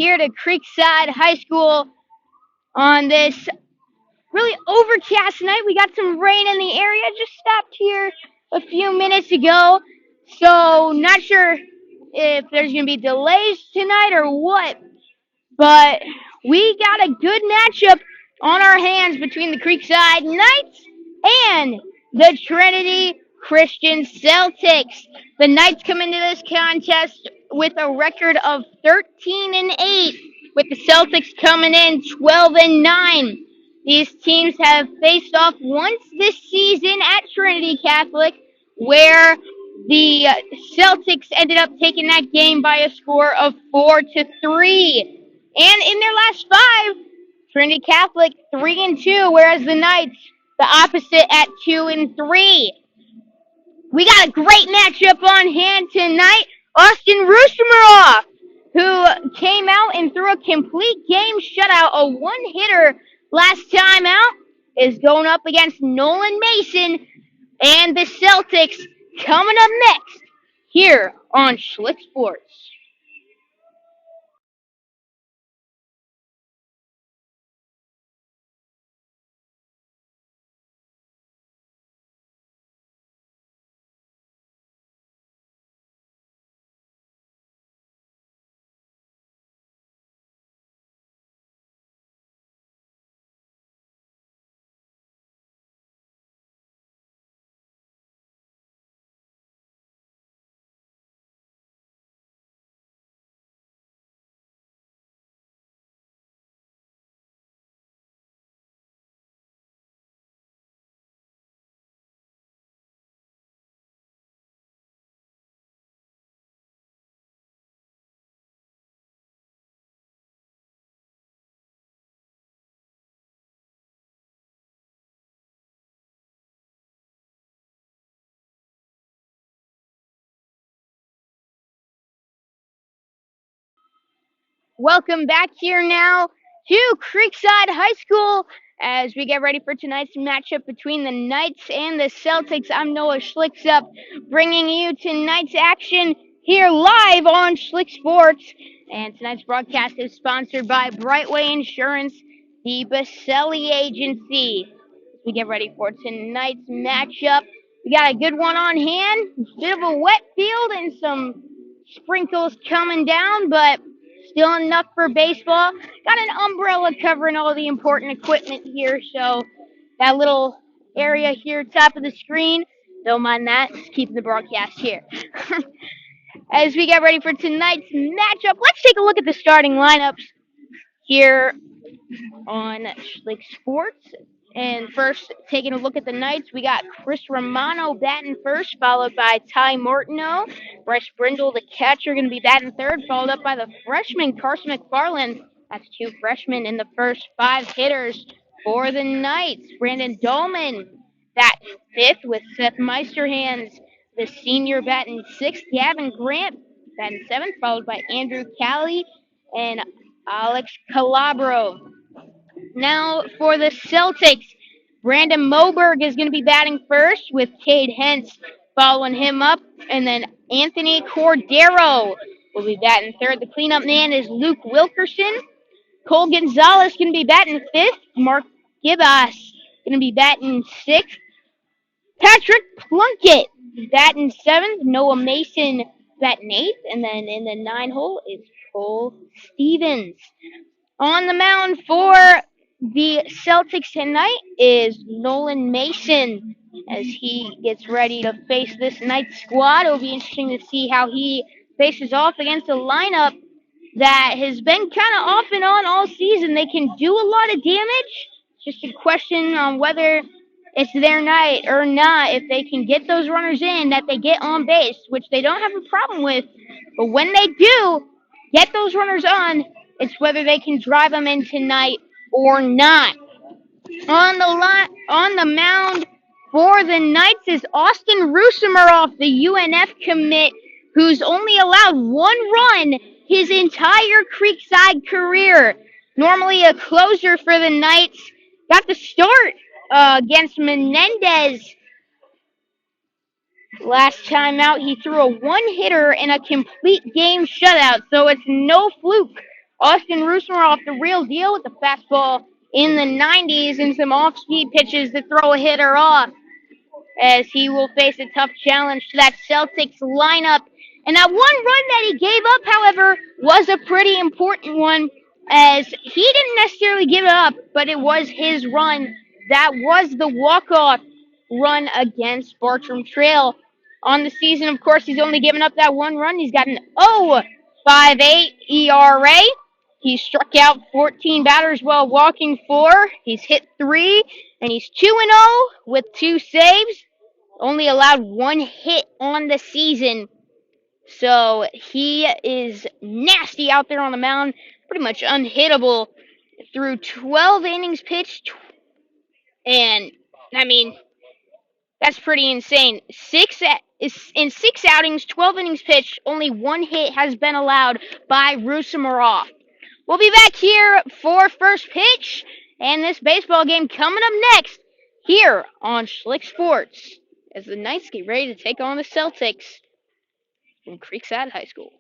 here to Creekside High School on this really overcast night. We got some rain in the area. Just stopped here a few minutes ago. So not sure if there's going to be delays tonight or what. But we got a good matchup on our hands between the Creekside Knights and the Trinity Christian Celtics. The Knights come into this contest with a record of 13-8, with the Celtics coming in 12-9. These teams have faced off once this season at Trinity Catholic, where the Celtics ended up taking that game by a score of 4-3. And in their last five, Trinity Catholic 3-2, whereas the Knights the opposite at 2-3. We got a great matchup on hand tonight. Austin Rushmoroff, who came out and threw a complete game shutout, a one-hitter last time out, is going up against Nolan Mason and the Celtics coming up next here on Schlick Sports. Welcome back here now to Creekside High School as we get ready for tonight's matchup between the Knights and the Celtics. I'm Noah Schlicksup, bringing you tonight's action here live on Schlick Sports. And tonight's broadcast is sponsored by Brightway Insurance, the Baselli Agency. As we get ready for tonight's matchup, we got a good one on hand. Bit of a wet field and some sprinkles coming down, but still enough for baseball. Got an umbrella covering all the important equipment here, so that little area here, top of the screen, don't mind that. Just keeping the broadcast here. As we get ready for tonight's matchup, let's take a look at the starting lineups here on Schlick Sports. And first, taking a look at the Knights, we got Chris Romano batting first, followed by Ty Martineau. Bryce Brindle, the catcher, going to be batting third, followed up by the freshman Carson McFarland. That's two freshmen in the first five hitters for the Knights. Brandon Dolman batting fifth with Seth Meisterhands, the senior, batting sixth. Gavin Grant batting seventh, followed by Andrew Callie and Alex Calabro. Now for the Celtics, Brandon Moberg is going to be batting first with Cade Hentz following him up. And then Anthony Cordero will be batting third. The cleanup man is Luke Wilkerson. Cole Gonzalez going to be batting fifth. Mark Gibbas going to be batting sixth. Patrick Plunkett batting seventh. Noah Mason batting eighth. And then in the 9-hole is Cole Stevens. On the mound for the Celtics tonight is Nolan Mason as he gets ready to face this Knights squad. It'll be interesting to see how he faces off against a lineup that has been kind of off and on all season. They can do a lot of damage. It's just a question on whether it's their night or not. If they can get those runners in, that they get on base, which they don't have a problem with. But when they do get those runners on, it's whether they can drive them in tonight or not. On the mound for the Knights is Austin Rushmoroff, the UNF commit, who's only allowed one run his entire Creekside career. Normally a closer for the Knights. Got the start against Menendez. Last time out, he threw a one-hitter in a complete game shutout, so it's no fluke. Austin Rusmaroff, the real deal with the fastball in the 90s and some off-speed pitches to throw a hitter off, as he will face a tough challenge to that Celtics lineup. And that one run that he gave up, however, was a pretty important one, as he didn't necessarily give it up, but it was his run. That was the walk-off run against Bartram Trail. On the season, of course, he's only given up that one run. He's got an 0.58 ERA. He struck out 14 batters while walking 4. He's hit 3, and he's 2-0 with 2 saves. Only allowed 1 hit on the season. So he is nasty out there on the mound, pretty much unhittable through 12 innings pitched. And, I mean, that's pretty insane. In 6 outings, 12 innings pitched, only 1 hit has been allowed by Rusmaroff. We'll be back here for first pitch and this baseball game coming up next here on Schlick Sports as the Knights get ready to take on the Celtics from Creekside High School.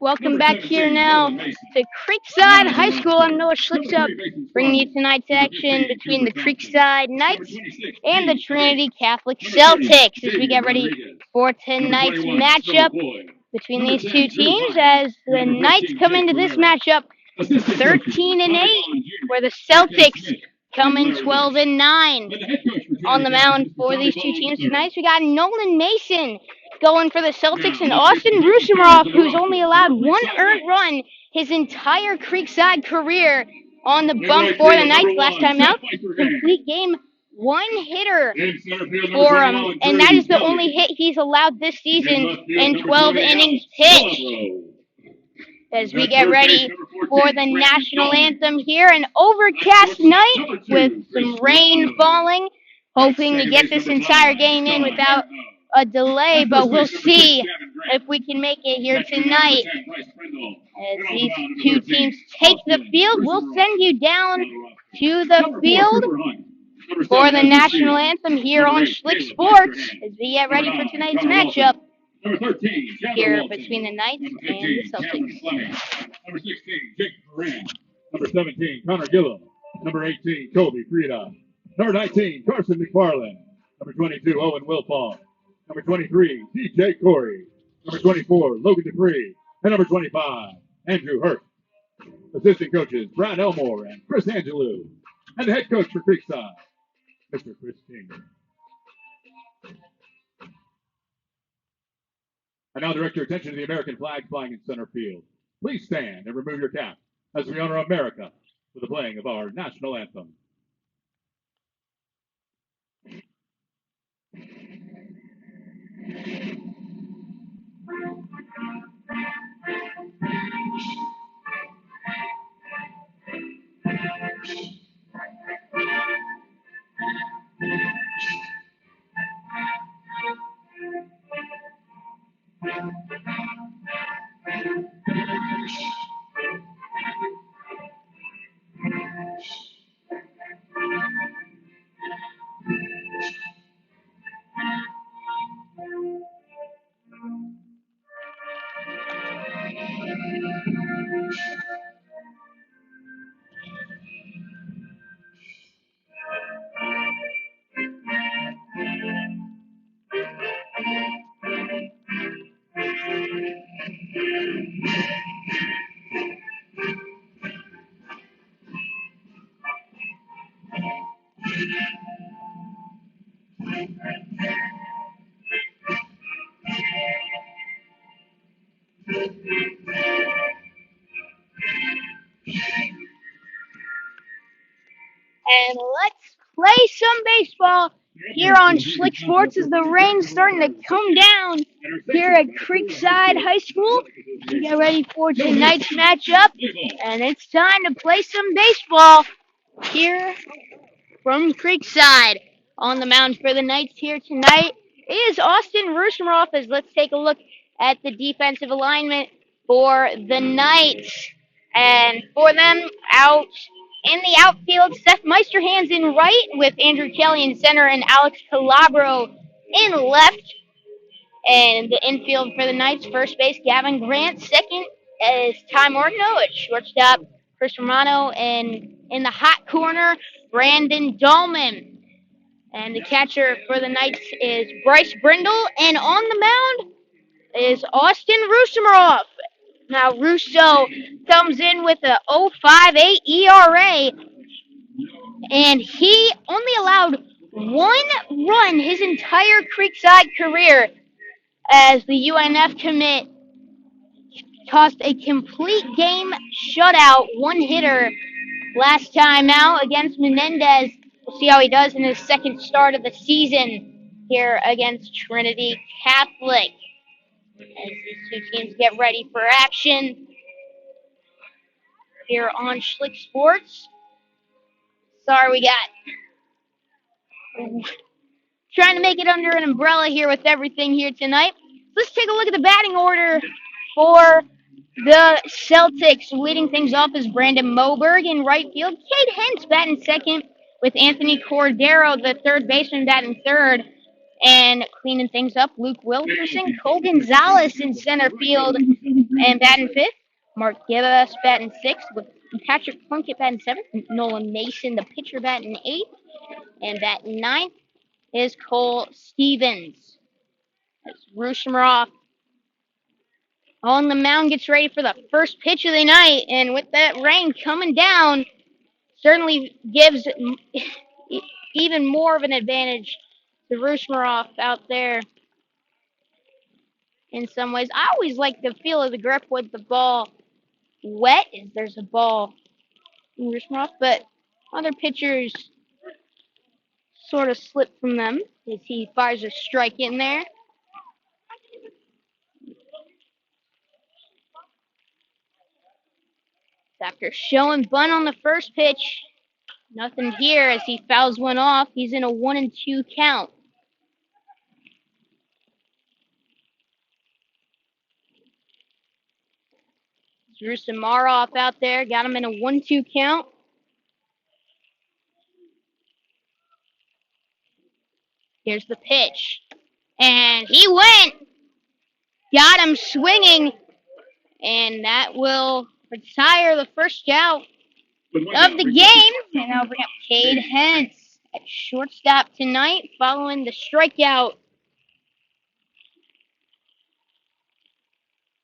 Welcome back here now to Creekside High School. I'm Noah Schlicksup, bringing you tonight's action between the Creekside Knights and the Trinity Catholic Celtics as we get ready for tonight's matchup between these two teams, as the Knights come into this matchup 13-8, where the Celtics come in 12-9. On the mound for these two teams tonight, we got Nolan Mason going for the Celtics and Austin Rusmaroff, who's only allowed 1 earned run his entire Creekside career, on the bump for the Knights last time out. Complete game, 1 hitter for him, and that is the only hit he's allowed this season in 12 innings pitched. As we get ready for the national anthem here, an overcast night with some rain falling, hoping to get this entire game in without a delay, but we'll see if we can make it here tonight. As these two teams take the field, we'll send you down to the field for the national anthem here on Schlick Sports as we get ready for tonight's matchup here between the Knights and the Celtics. Number 16, Jake Moran. Number 17, Connor Gillum. Number 18, Kobe Frieda. Number 19, Carson McFarland. Number 22, Owen Wilfall. Number 23, DJ Corey. Number 24, Logan Dupree. And number 25, Andrew Hurt. Assistant coaches, Brad Elmore and Chris Angelou. And the head coach for Creekside, Mr. Chris King. And now direct your attention to the American flag flying in center field. Please stand and remove your cap as we honor America with the playing of our national anthem. And let's play some baseball here on Schlick Sports as the rain's starting to come down here at Creekside High School. We get ready for tonight's matchup, and it's time to play some baseball here from Creekside. On the mound for the Knights here tonight is Austin Rusmaroff, as let's take a look at the defensive alignment for the Knights. And for them, out in the outfield, Seth Meisterhands in right with Andrew Kelly in center and Alex Calabro in left. And the infield for the Knights, first base, Gavin Grant. Second is Ty Morgano at shortstop, Chris Romano. And in the hot corner, Brandon Dahlman. And the catcher for the Knights is Bryce Brindle. And on the mound is Austin Rusmaroff. Now, Russo comes in with a 0.58 ERA, and he only allowed one run his entire Creekside career as the UNF commit tossed a complete game shutout, one hitter last time out against Menendez. We'll see how he does in his second start of the season here against Trinity Catholic. As these two teams get ready for action here on Schlick Sports. Sorry, we got trying to make it under an umbrella here with everything here tonight. Let's take a look at the batting order for the Celtics. Leading things off is Brandon Moberg in right field. Cade Hentz batting second with Anthony Cordero, the third baseman, batting third. And cleaning things up, Luke Wilkerson, Cole Gonzalez in center field and batting fifth. Mark Gibas batting sixth with Patrick Plunkett batting seventh. Nolan Mason, the pitcher, batting eighth. And batting ninth is Cole Stevens. That's Rusmaroff on the mound, gets ready for the first pitch of the night. And with that rain coming down, certainly gives even more of an advantage to Rusmaroff out there in some ways. I always like the feel of the grip with the ball wet, as there's a ball in Rusmaroff, but other pitchers sort of slip from them as he fires a strike in there. After showing bunt on the first pitch, nothing here as he fouls one off. He's in a 1-2 count. Drew Samaroff out there, got him in a 1-2 count. Here's the pitch. And he went! Got him swinging. And that will retire the first out of the game. And I'll bring up Cade Hentz at shortstop tonight following the strikeout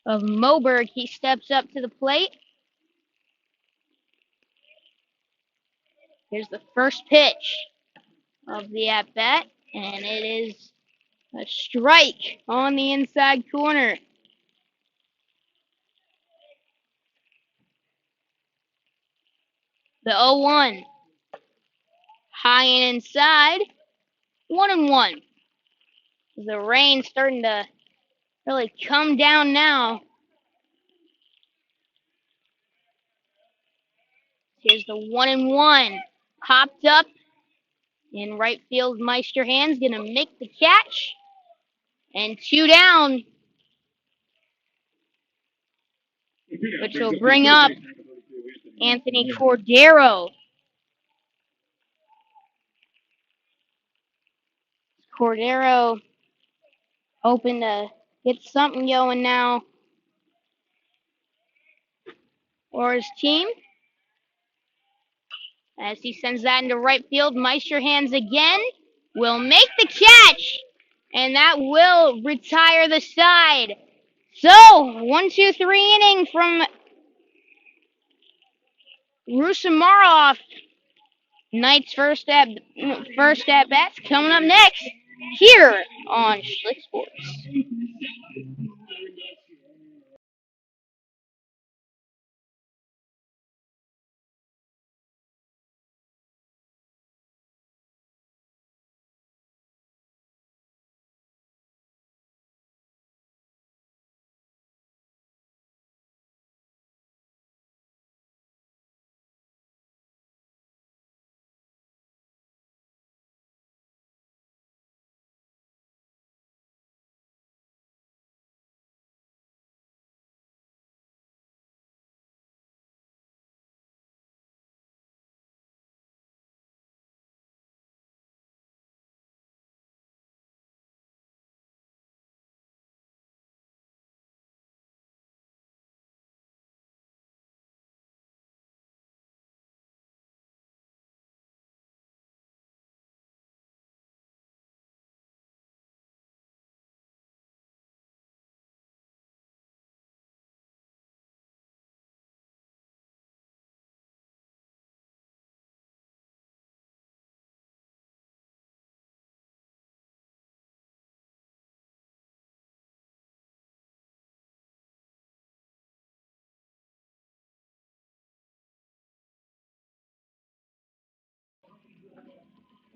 of Moberg. He steps up to the plate. Here's the first pitch of the at-bat. And it is a strike on the inside corner. The 0-1. High and inside. 1-1. The rain's starting to really come down now. Here's the 1-1. Popped up in right field. Meisterhand's gonna make the catch. And 2 down, which will bring up Anthony Cordero. Cordero hoping to get something going now for his team. As he sends that into right field, Meisterhands again will make the catch. And that will retire the side. So, 1-2-3 inning from Rusamarov. Knight's first at bats coming up next here on Schlick Sports.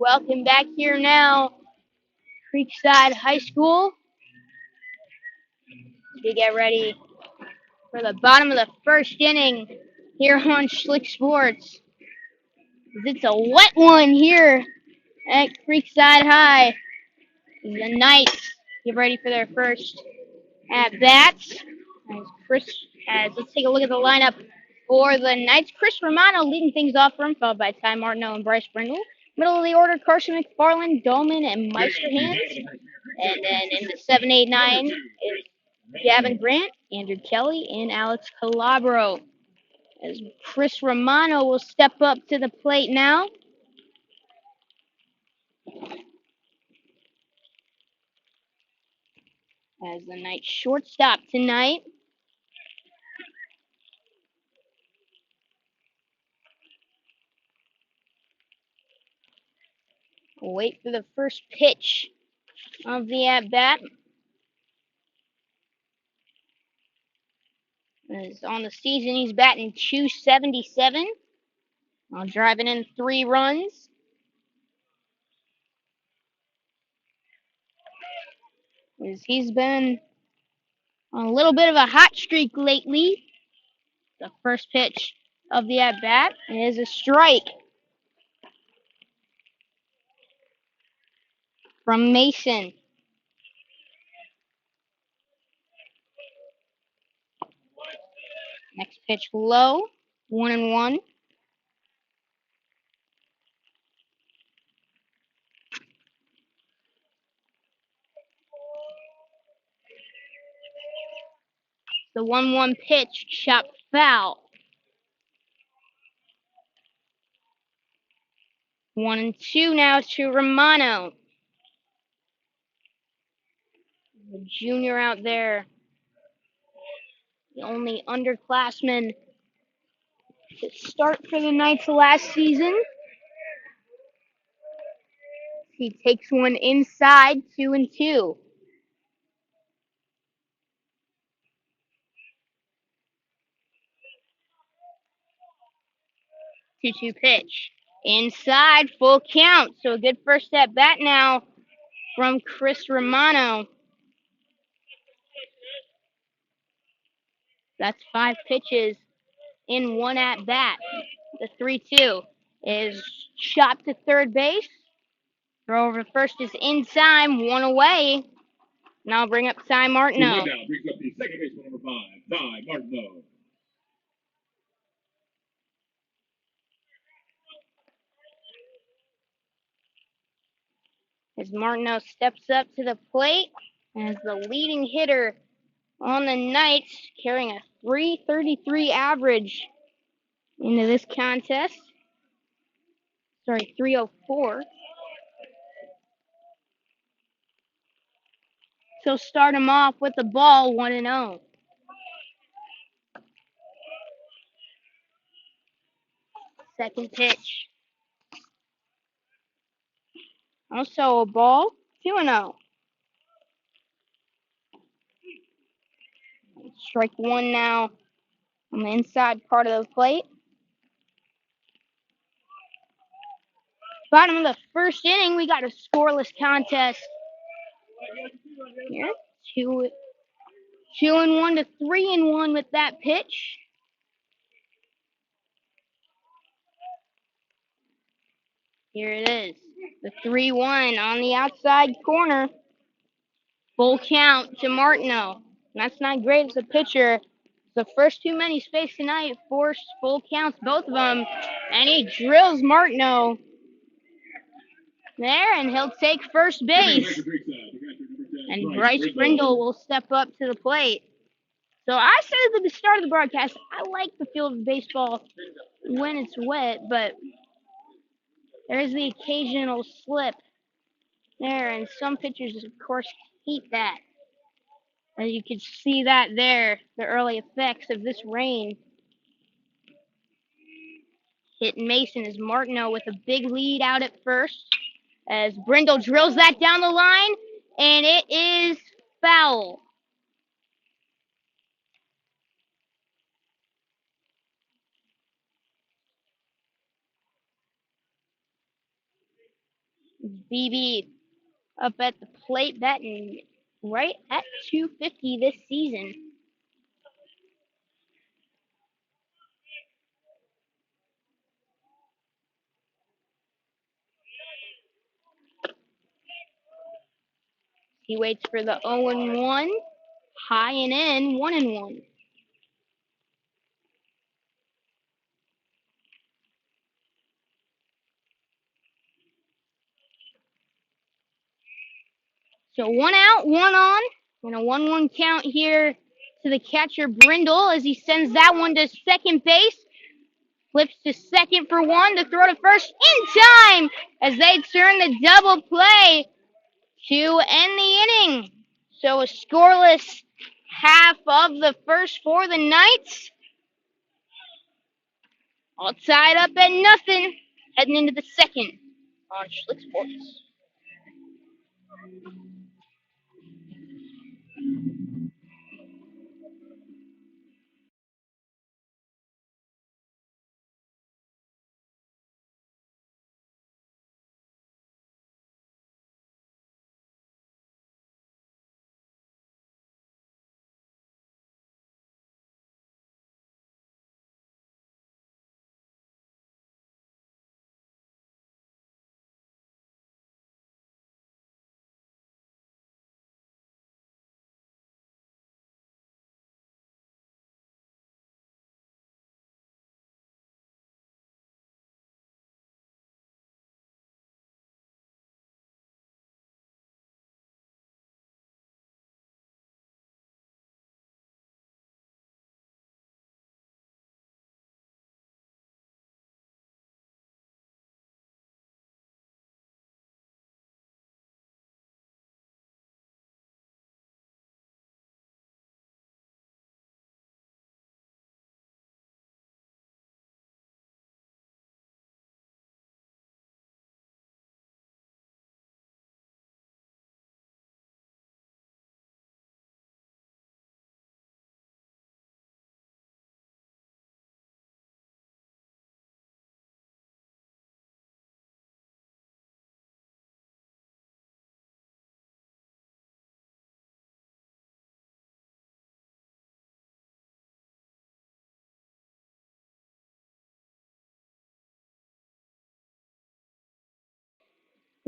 Welcome back here now, Creekside High School. We get ready for the bottom of the first inning here on Schlick Sports. It's a wet one here at Creekside High. The Knights get ready for their first at bats. Let's take a look at the lineup for the Knights. Chris Romano leading things off for him, followed by Ty Martineau and Bryce Brindle. Middle of the order, Carson McFarland, Dolman, and Meisterhands. And then in the 7-8-9 is Gavin Grant, Andrew Kelly, and Alex Calabro. As Chris Romano will step up to the plate now. As the Knights shortstop tonight. We'll wait for the first pitch of the at-bat. As on the season, he's batting .277 while driving in 3 runs. As he's been on a little bit of a hot streak lately. The first pitch of the at-bat is a strike from Mason. Next pitch low, 1-1. The 1-1 pitch, chopped foul. 1-2 now to Romano. The junior out there, the only underclassman to start for the Knights last season. He takes one inside, 2-2. 2-2 pitch. Inside, full count. So a good first at bat now from Chris Romano. That's 5 pitches in one at bat. The 3-2 is shot to third base. Throw over to first is inside, one away. Now bring up Ty Martineau. Now brings up the second baseman, number 5, Ty Martineau. As Martineau steps up to the plate as the leading hitter on the Knights, carrying a 333 average into this contest. Sorry, 304. So start him off with the ball, 1-0. Second pitch. Also a ball, 2-0. Strike one now on the inside part of the plate. Bottom of the first inning, we got a scoreless contest. Here, 2-1 to 3-1 with that pitch. Here it is, the 3-1 on the outside corner. Full count to Martineau. That's not great as a pitcher. The first too many space tonight forced full counts, both of them, and he drills Martineau there, and he'll take first base. And Bryce Brindle will step up to the plate. So I said at the start of the broadcast, I like the feel of baseball when it's wet, but there's the occasional slip there, and some pitchers, of course, hate that. As you can see that there, the early effects of this rain. Hitting Mason is Martineau with a big lead out at first, as Brindle drills that down the line, and it is foul. BB up at the plate, batting right at 250 this season. He waits for the 0-1, high and in, 1-1. So 1 out, 1 on, and a 1-1 count here to the catcher Brindle as he sends that one to second base. Flips to second for one to throw to first in time as they turn the double play to end the inning. So a scoreless half of the first for the Knights. All tied up at nothing, heading into the second on Schlick Sports.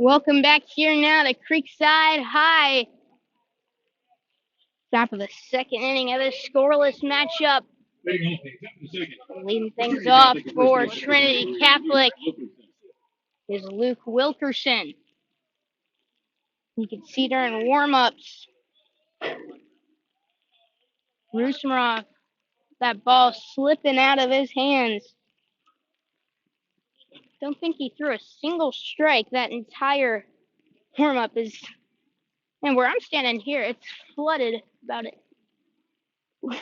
Welcome back here now to Creekside High. Top of the second inning of this scoreless matchup. Leading things off for Trinity Catholic is Luke Wilkerson. You can see during warm-ups, Rusmarov, that ball slipping out of his hands. Don't think he threw a single strike that entire warm-up is. And where I'm standing here, it's flooded about a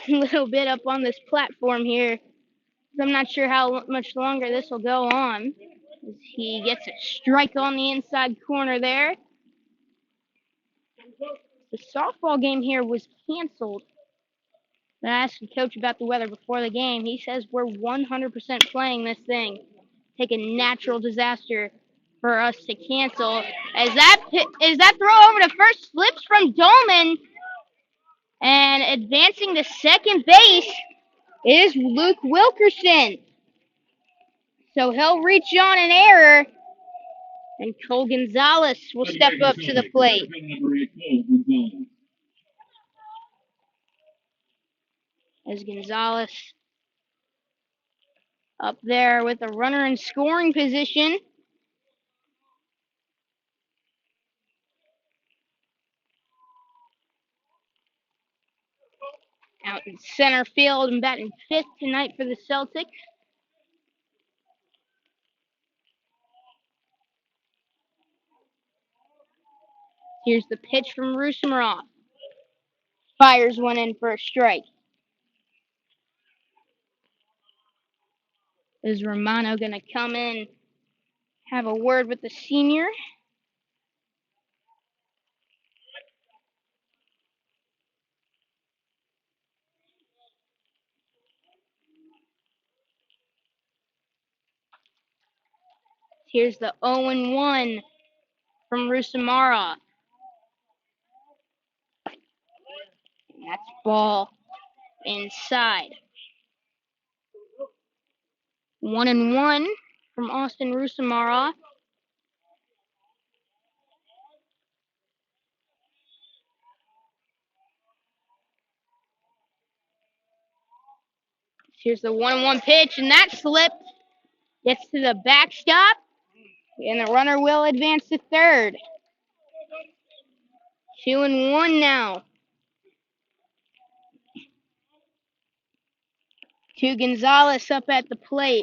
little bit up on this platform here. I'm not sure how much longer this will go on. He gets a strike on the inside corner there. The softball game here was canceled. I asked the coach about the weather before the game. He says we're 100% playing this thing. Take a natural disaster for us to cancel. As that throw over to first slips from Dolman, and advancing to second base is Luke Wilkerson. So he'll reach on an error, and Cole Gonzalez will step up to the plate. As Gonzalez up there with a runner in scoring position. Out in center field and batting fifth tonight for the Celtics. Here's the pitch from Rusmarov. Fires one in for a strike. Is Romano going to come in, have a word with the senior? Here's the 0-1 from Rusmarov. That's ball inside. 1-1 from Austin Rusmarov. Here's the 1-1 pitch, and that slipped. Gets to the backstop, and the runner will advance to third. 2-1 now. To Gonzalez up at the plate.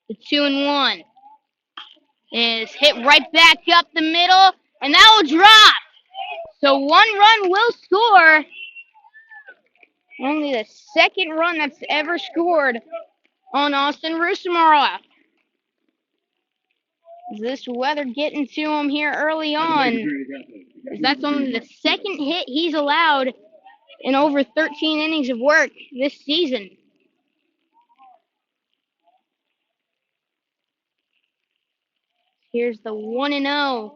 The 2-1 is hit right back up the middle, and that will drop. So one run will score. Only the second run that's ever scored on Austin Rusmarov. Is this weather getting to him here early on? That's only the second hit he's allowed in over 13 innings of work this season. Here's the 1-0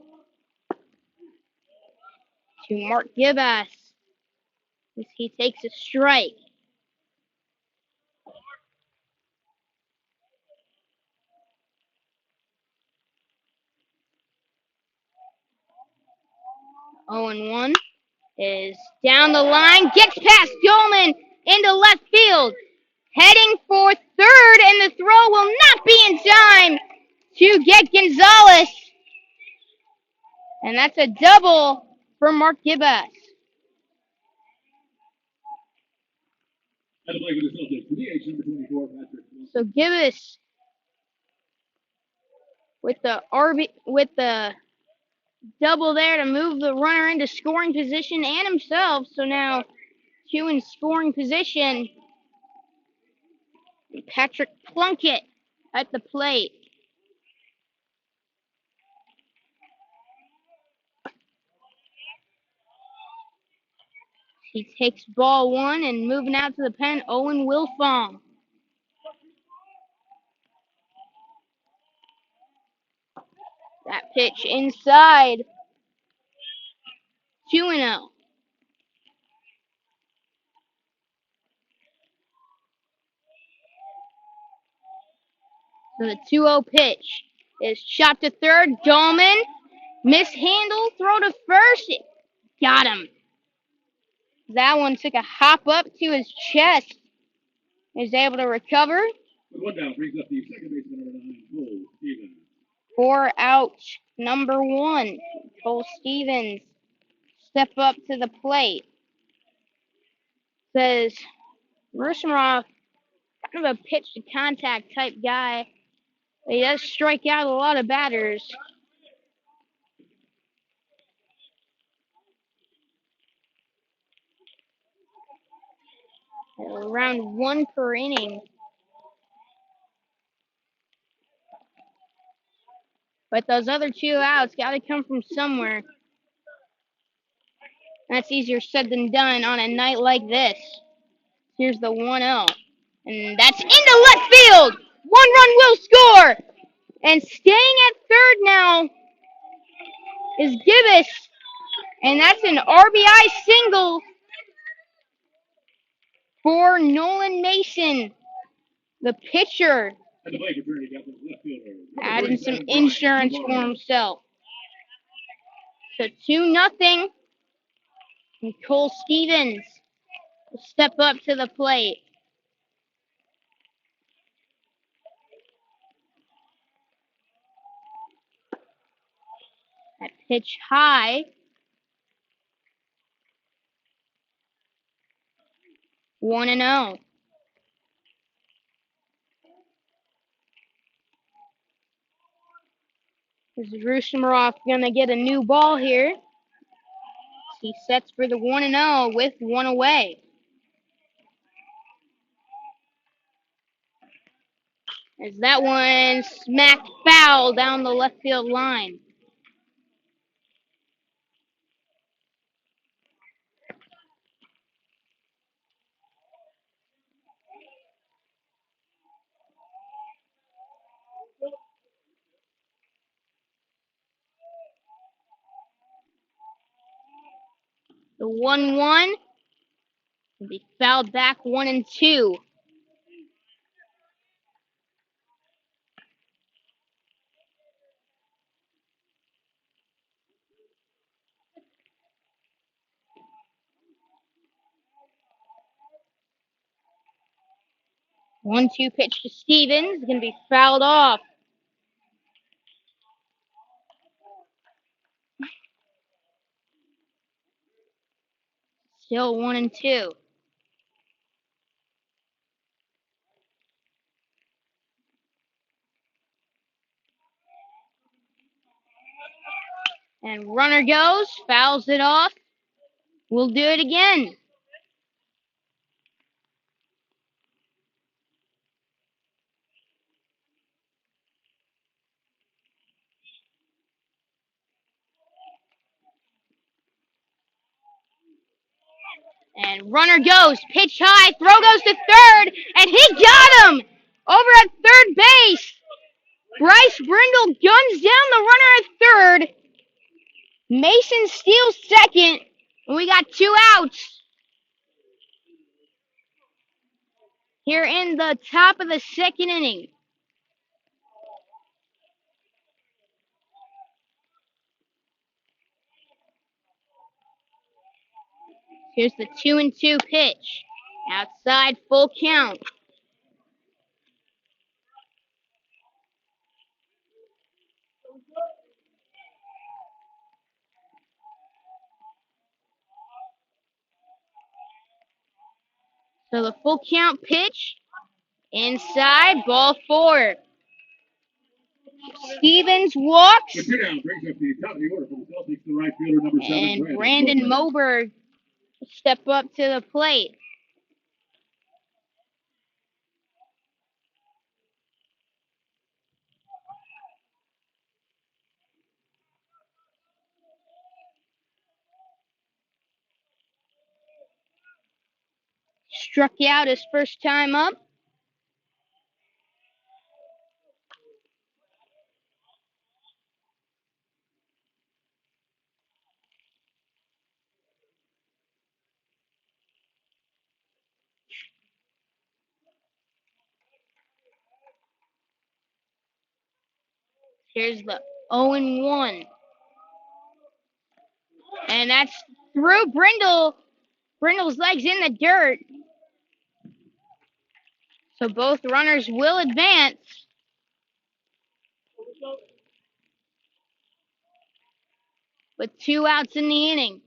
to Mark Gibas as he takes a strike. Oh, and 1 is down the line, gets past Dolman into left field, heading for third, and the throw will not be in time to get Gonzalez. And that's a double for Mark Gibas. So Gibas with the double there to move the runner into scoring position and himself. So now 2 in scoring position. Patrick Plunkett at the plate. He takes ball 1 and moving out to the pen, Owen Wilfong. pitch inside. 2-0. So the 2-0 pitch is shot to third. Dolman, mishandle, throw to first. Got him. That one took a hop up to his chest. Is able to recover. One down brings up the second baseman, number 9, Cole Stevens. 4 out, number 1. Cole Stevens step up to the plate. Says Rushamroff, kind of a pitch to contact type guy. He does strike out a lot of batters. Around 1 per inning. But those other 2 outs got to come from somewhere. That's easier said than done on a night like this. Here's the 1-0. And that's into left field. 1 run will score. And staying at third now is Gibbous. And that's an RBI single for Nolan Mason, the pitcher, And the plate attorney got the left fielder. adding some insurance for himself. So 2-0. And Cole Stevens will step up to the plate. That pitch high. 1-0. Is Rushamroff gonna get a new ball here? He sets for the 1-0 with 1 away. As that one smacked foul down the left field line. The 1-1 will be fouled back 1-2. One-two pitch to Stevens, going to be fouled off. Still 1-2. And runner goes, fouls it off. We'll do it again. And runner goes, pitch high, throw goes to third, and he got him over at third base. Bryce Brindle guns down the runner at third. Mason steals second, and we got 2 outs. Here in the top of the second inning. Here's the 2-2 pitch. Outside, full count. So the full count pitch, inside, ball 4. Stevens walks, The two-down brings up the top of the order for the Celtics, the right fielder, number 7, and Brandon Moberg step up to the plate. Struck out his first time up. Here's the 0-1. And that's through Brindle. Brindle's legs in the dirt. So both runners will advance. With 2 outs in the inning.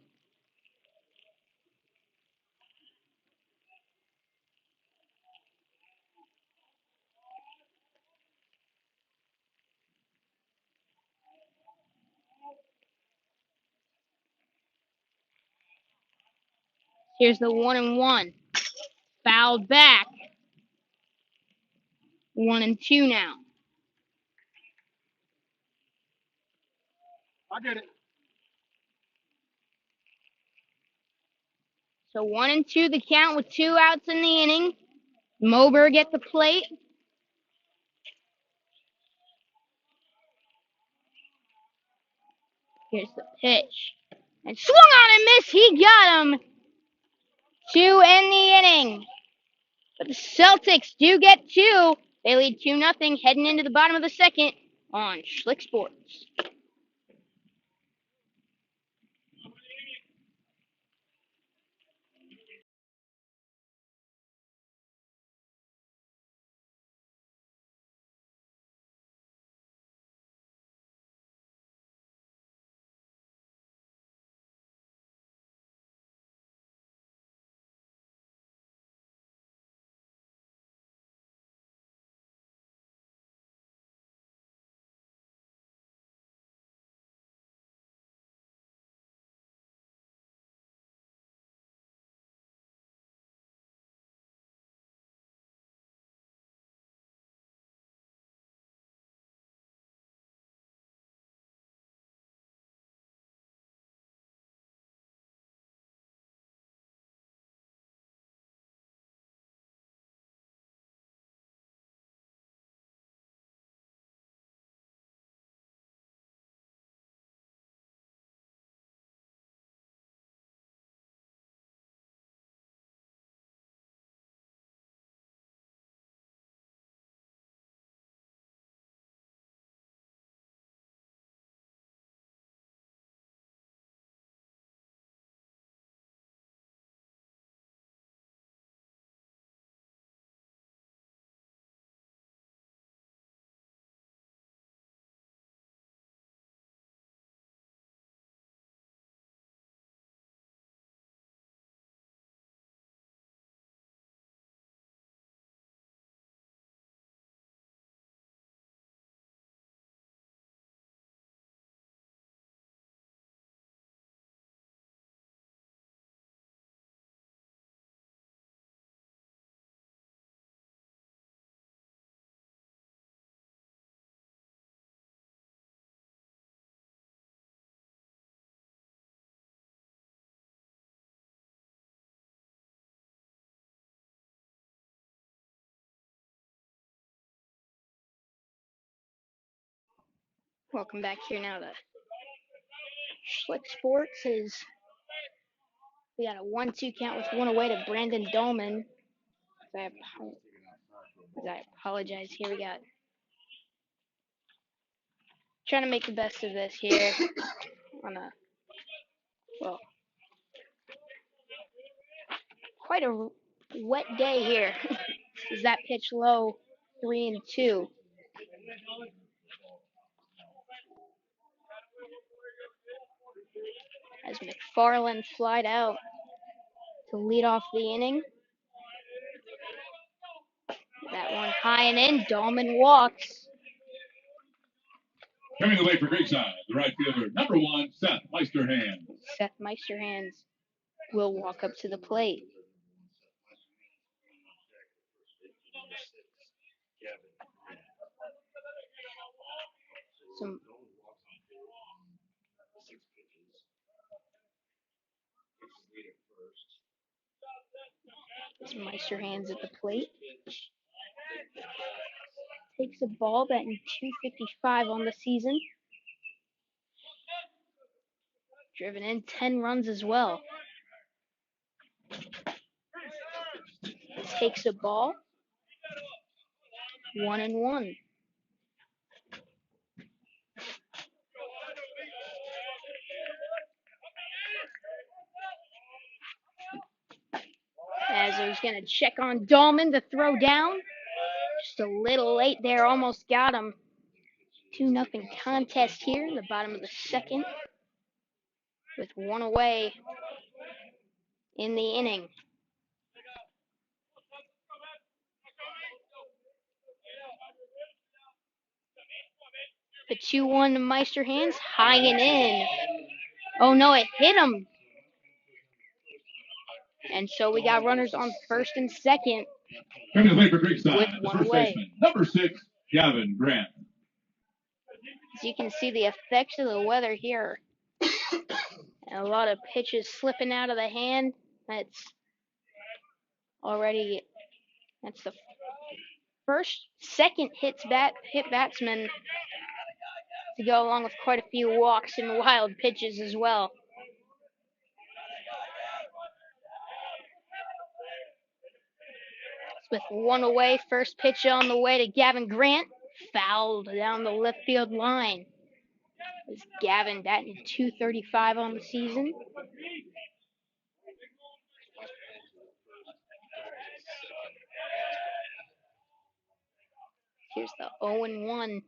Here's the 1-1. Fouled back. 1-2 now. I get it. So 1-2 the count with 2 outs in the inning. Moberg at the plate. Here's the pitch. And swung on and missed. He got him to end the inning. But the Celtics do get 2. They lead 2-0 heading into the bottom of the second on Schlick Sports. Welcome back here now to Schlick Sports. We got a 1-2 count with 1 away to Brandon Dolman. I apologize. Here we got trying to make the best of this here on a quite a wet day here. Is that pitch low? 3-2. As McFarland flied out to lead off the inning. That one high and in. Dahlman walks. Coming away for Creekside, the right fielder, number 1, Seth Meisterhand. Seth Meisterhands will walk up to the plate. Some Meisterhands at the plate. Takes a ball batting .255 on the season. Driven in 10 runs as well. Takes a ball. 1-1. gonna check on Dahlman to throw down. Just a little late there, almost got him. 2-0 contest here in the bottom of the second, with one away in the inning. The 2-1 to Meister hands, high and in. Oh no, it hit him. And so we got runners on first and second. Coming to play for Creekside, With the one first away. baseman, number 6, Gavin Grant. As you can see, the effects of the weather here. And a lot of pitches slipping out of the hand. That's the second hit batsman to go, along with quite a few walks and wild pitches as well. With one away, first pitch on the way to Gavin Grant, fouled down the left field line. As Gavin batting .235 on the season. Here's the 0-1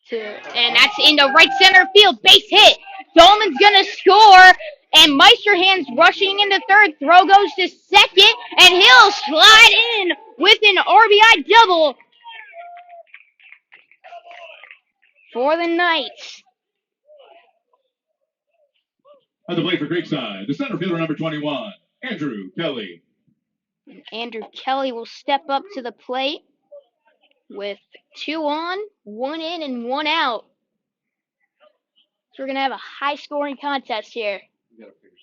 and that's into right center field, base hit. Dolman's gonna score, and Meisterhand's rushing into third. Throw goes to second, and he'll slide in with an RBI double for the Knights. On the plate for Creekside, the center fielder, number 21, Andrew Kelly. And Andrew Kelly will step up to the plate with 2 on, 1 in, and 1 out. So we're going to have a high-scoring contest here. We gotta figure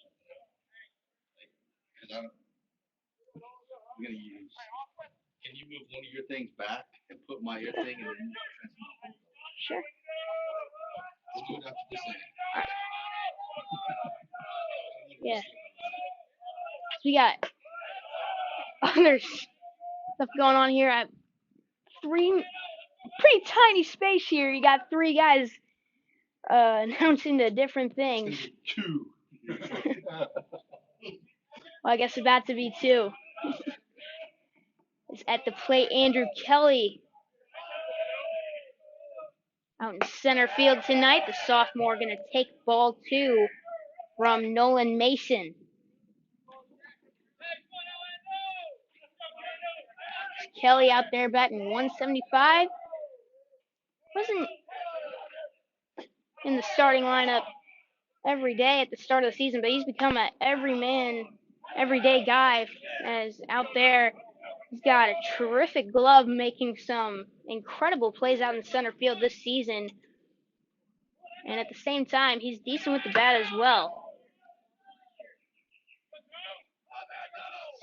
something out. I'm gonna use. Can you move one of your things back and put my other thing in? Sure. We'll do it after this end. Yeah. We got other stuff going on here. I have pretty tiny space here. You got 3 guys announcing the different things. 2. Well, I guess about to be 2. It's at the plate, Andrew Kelly. Out in center field tonight, the sophomore going to take ball 2 from Nolan Mason. Kelly out there batting .175. Wasn't in the starting lineup every day at the start of the season, but he's become an everyday guy. As out there, he's got a terrific glove, making some incredible plays out in center field this season. And at the same time, he's decent with the bat as well.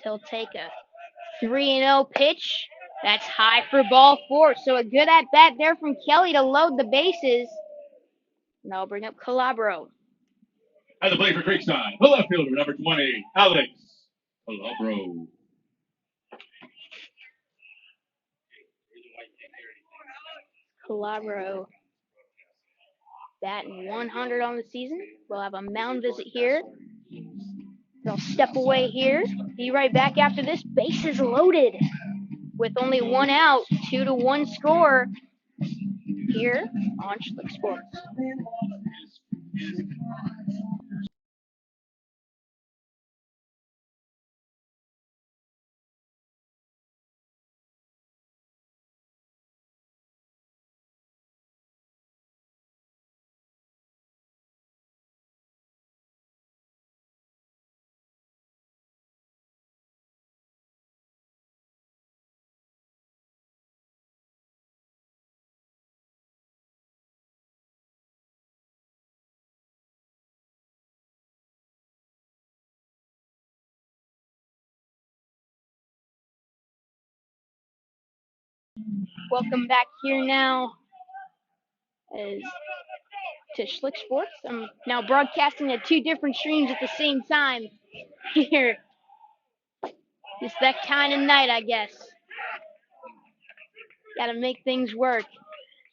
He'll take a 3-0 pitch. That's high for ball 4. So a good at bat there from Kelly to load the bases. And I'll bring up Calabro. At the plate for Creekside, the left fielder, number 20, Alex Calabro. Calabro batting .100 on the season. We'll have a mound visit here. They'll step away here. Be right back after this. Bases loaded with only 1 out. 2-1 score here on Schlick Sports. Welcome back here now to Schlick Sports. I'm now broadcasting at 2 different streams at the same time here. Just that kind of night, I guess. Gotta make things work.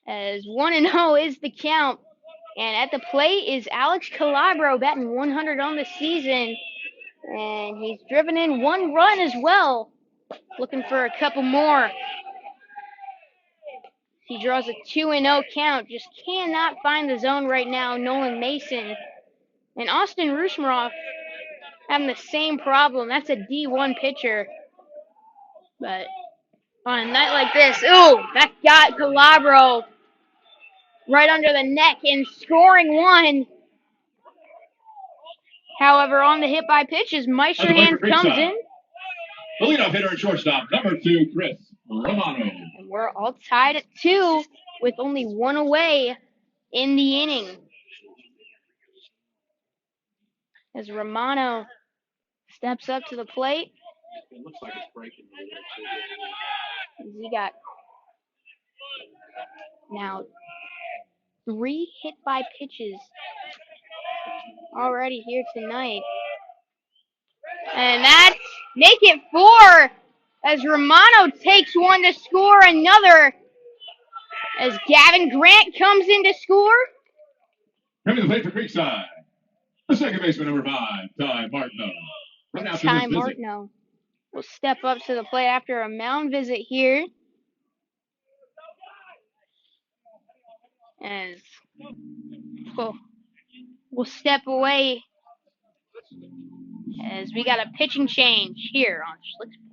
As 1-0 is the count. And at the plate is Alex Calabro batting .100 on the season. And he's driven in 1 run as well. Looking for a couple more. He draws a 2-0 count. Just cannot find the zone right now. Nolan Mason and Austin Rushmoroff having the same problem. That's a D1 pitcher. But on a night like this, ooh, that got Calabro right under the neck and scoring 1. However, on the hit by pitches, Meisterhand comes in. The leadoff hitter and shortstop, number 2, Chris Romano. And we're all tied at 2 with only 1 away in the inning. As Romano steps up to the plate. It looks like it's breaking. He got now 3 hit by pitches already here tonight. And that's make it 4 as Romano takes 1 to score another as Gavin Grant comes in to score. Coming to the plate for Creekside, the second baseman, number 5, Ty Martineau. Right after Ty this visit. Martineau will step up to the plate after a mound visit here. As we'll step away as we got a pitching change here on Schlick Sports.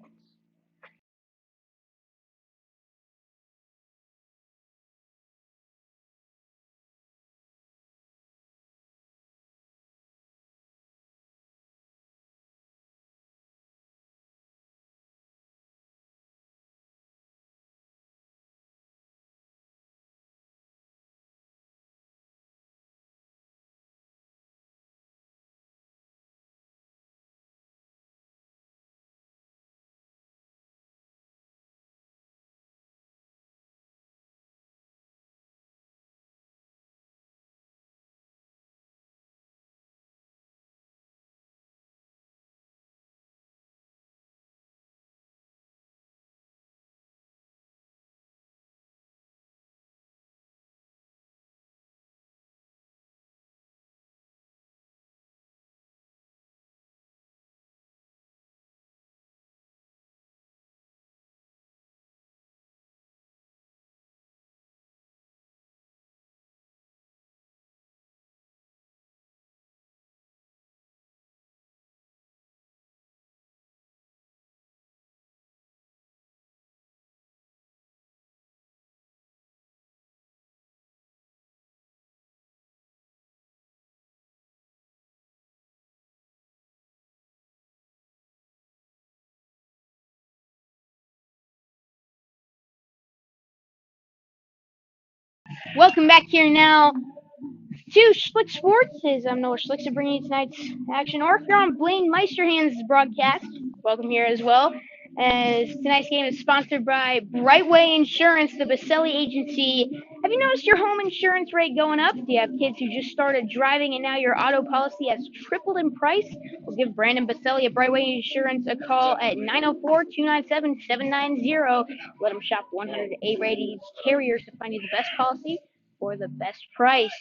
Welcome back here now to Schlick Sports. I'm Noah Schlick, bringing you tonight's action. Or if you're on Blaine Meisterhand's broadcast, welcome here as well. As tonight's game is sponsored by Brightway Insurance, the Baselli Agency. Have you noticed your home insurance rate going up? Do you have kids who just started driving and now your auto policy has tripled in price? Well, give Brandon Baselli at Brightway Insurance a call at 904-297-790. Let them shop 100 A-rated carriers to find you the best policy for the best price.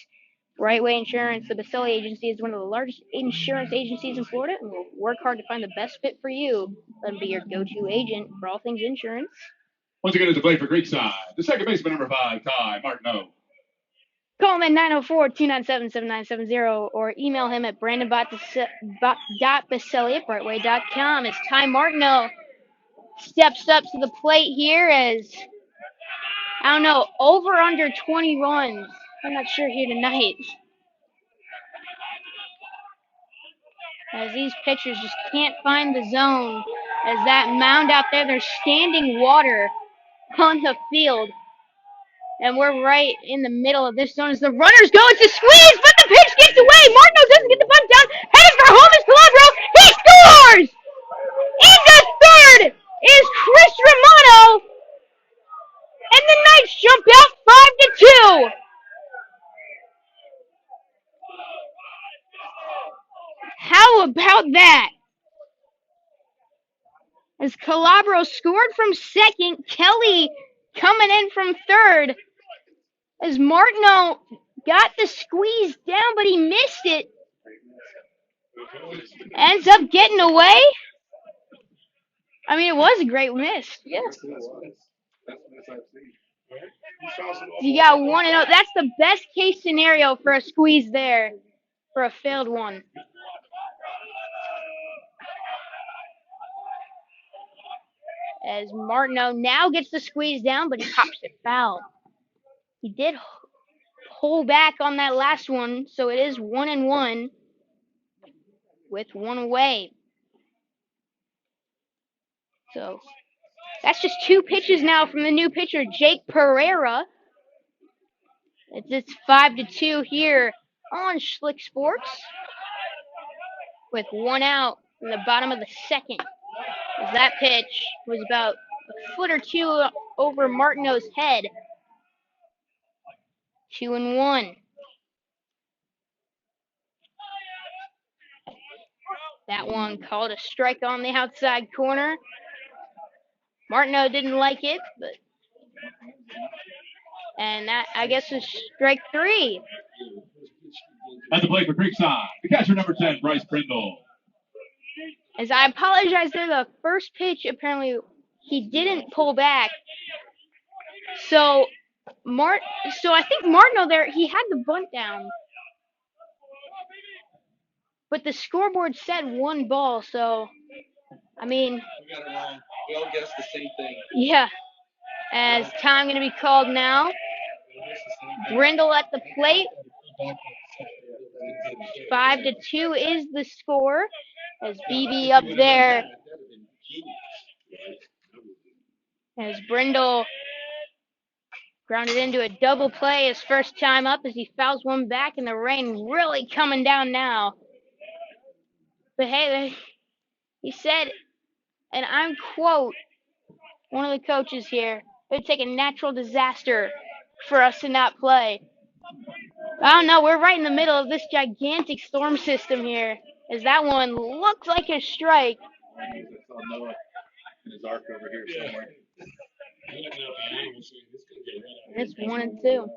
Brightway Insurance, the Baselli Agency, is one of the largest insurance agencies in Florida and will work hard to find the best fit for you. Let them be your go-to agent for all things insurance. Once again, it's a play for Creekside, the second baseman, number 5, Ty Martineau. Call him at 904-297-7970 or email him at brandon.baselli@brightway.com as Ty Martineau steps up to the plate here as, over under 20 runs. I'm not sure here tonight. As these pitchers just can't find the zone. As that mound out there, there's standing water on the field. And we're right in the middle of this zone as the runners go. It's a squeeze, but the pitch gets away. Martineau doesn't get the bunt down. Headed for home is Calabro. He scores! Into third is Chris Romano. And the Knights jump out 5-2. How about that? As Calabro scored from second, Kelly coming in from third. As Martineau got the squeeze down, but he missed it. Ends up getting away. I mean, it was a great miss. Yeah. You got 1-0. That's the best case scenario for a squeeze there, for a failed one. As Martineau now gets the squeeze down, but he pops it foul. He did pull back on that last one, so it is 1-1 with one away. So that's just 2 pitches now from the new pitcher, Jake Pereira. It's 5-2 here on Schlick Sports with 1 out in the bottom of the second. As that pitch was about a foot or 2 over Martineau's head. 2-1. That one called a strike on the outside corner. Martineau didn't like it, and that, I guess, is strike 3. At the plate for Creekside, the catcher number 10, Bryce Brindle. As I apologize there, the first pitch, apparently, he didn't pull back. So I think Martineau there, he had the bunt down. But the scoreboard said 1 ball, so, I mean. We got it wrong. We all guessed the same thing. Yeah. As time going to be called now. Brindle at the plate. 5-2 is the score. As BB up there. As Brindle grounded into a double play his first time up as he fouls one back, and the rain really coming down now. But hey, he said, and I'm quote one of the coaches here, it would take a natural disaster for us to not play. I don't know, we're right in the middle of this gigantic storm system here, as that one looks like a strike. It's 1-2.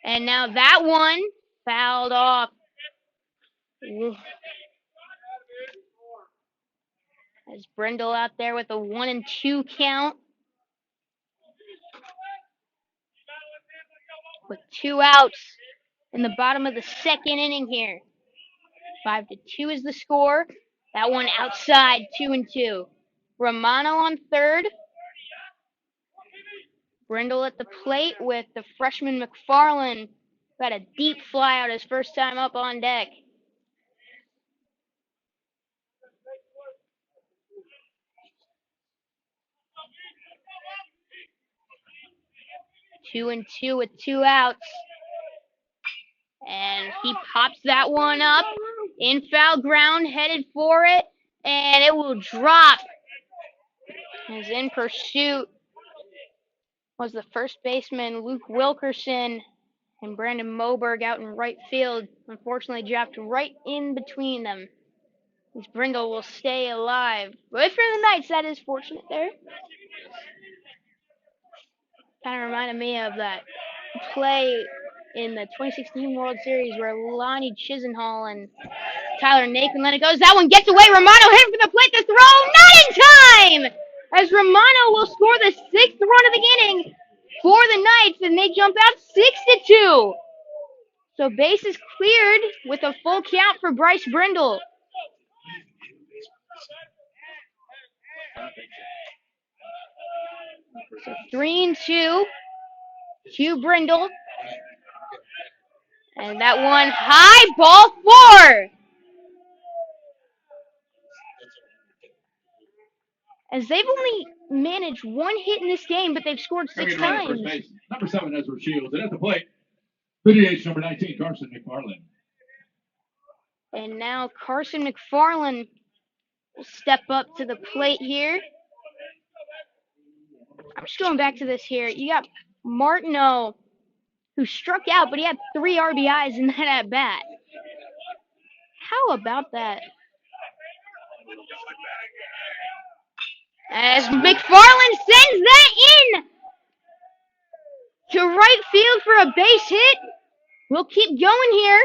And now that one fouled off. As Brindle out there with a 1-2 count. With 2 outs in the bottom of the second inning here. 5-2 is the score. That one outside, 2-2. Romano on third. Brindle at the plate with the freshman McFarland. Got a deep fly out his first time up on deck. Two and two with 2 outs. And he pops that one up in foul ground, headed for it, and it will drop. As in pursuit was the first baseman, Luke Wilkerson, and Brandon Moberg out in right field. Unfortunately, dropped right in between them. As Brindle will stay alive. But for the Knights, that is fortunate there. Kind of reminded me of that play in the 2016 World Series where Lonnie Chisenhall and Tyler Naquin let it go. That one gets away. Romano hit for the plate. The throw, not in time! As Romano will score the 6th run of the inning for the Knights, and they jump out 6-2. So bases cleared with a full count for Bryce Brindle. So 3-2 to Brindle. And that one high, ball 4. As they've only managed 1 hit in this game, but they've scored 6 times. Number 7, Ezra Shields. And at the plate, the DH number 19, Carson McFarland. And now Carson McFarland will step up to the plate here. I'm just going back to this here. You got Martineau, who struck out, but he had 3 RBIs in that at bat. How about that? As McFarland sends that in to right field for a base hit. We'll keep going here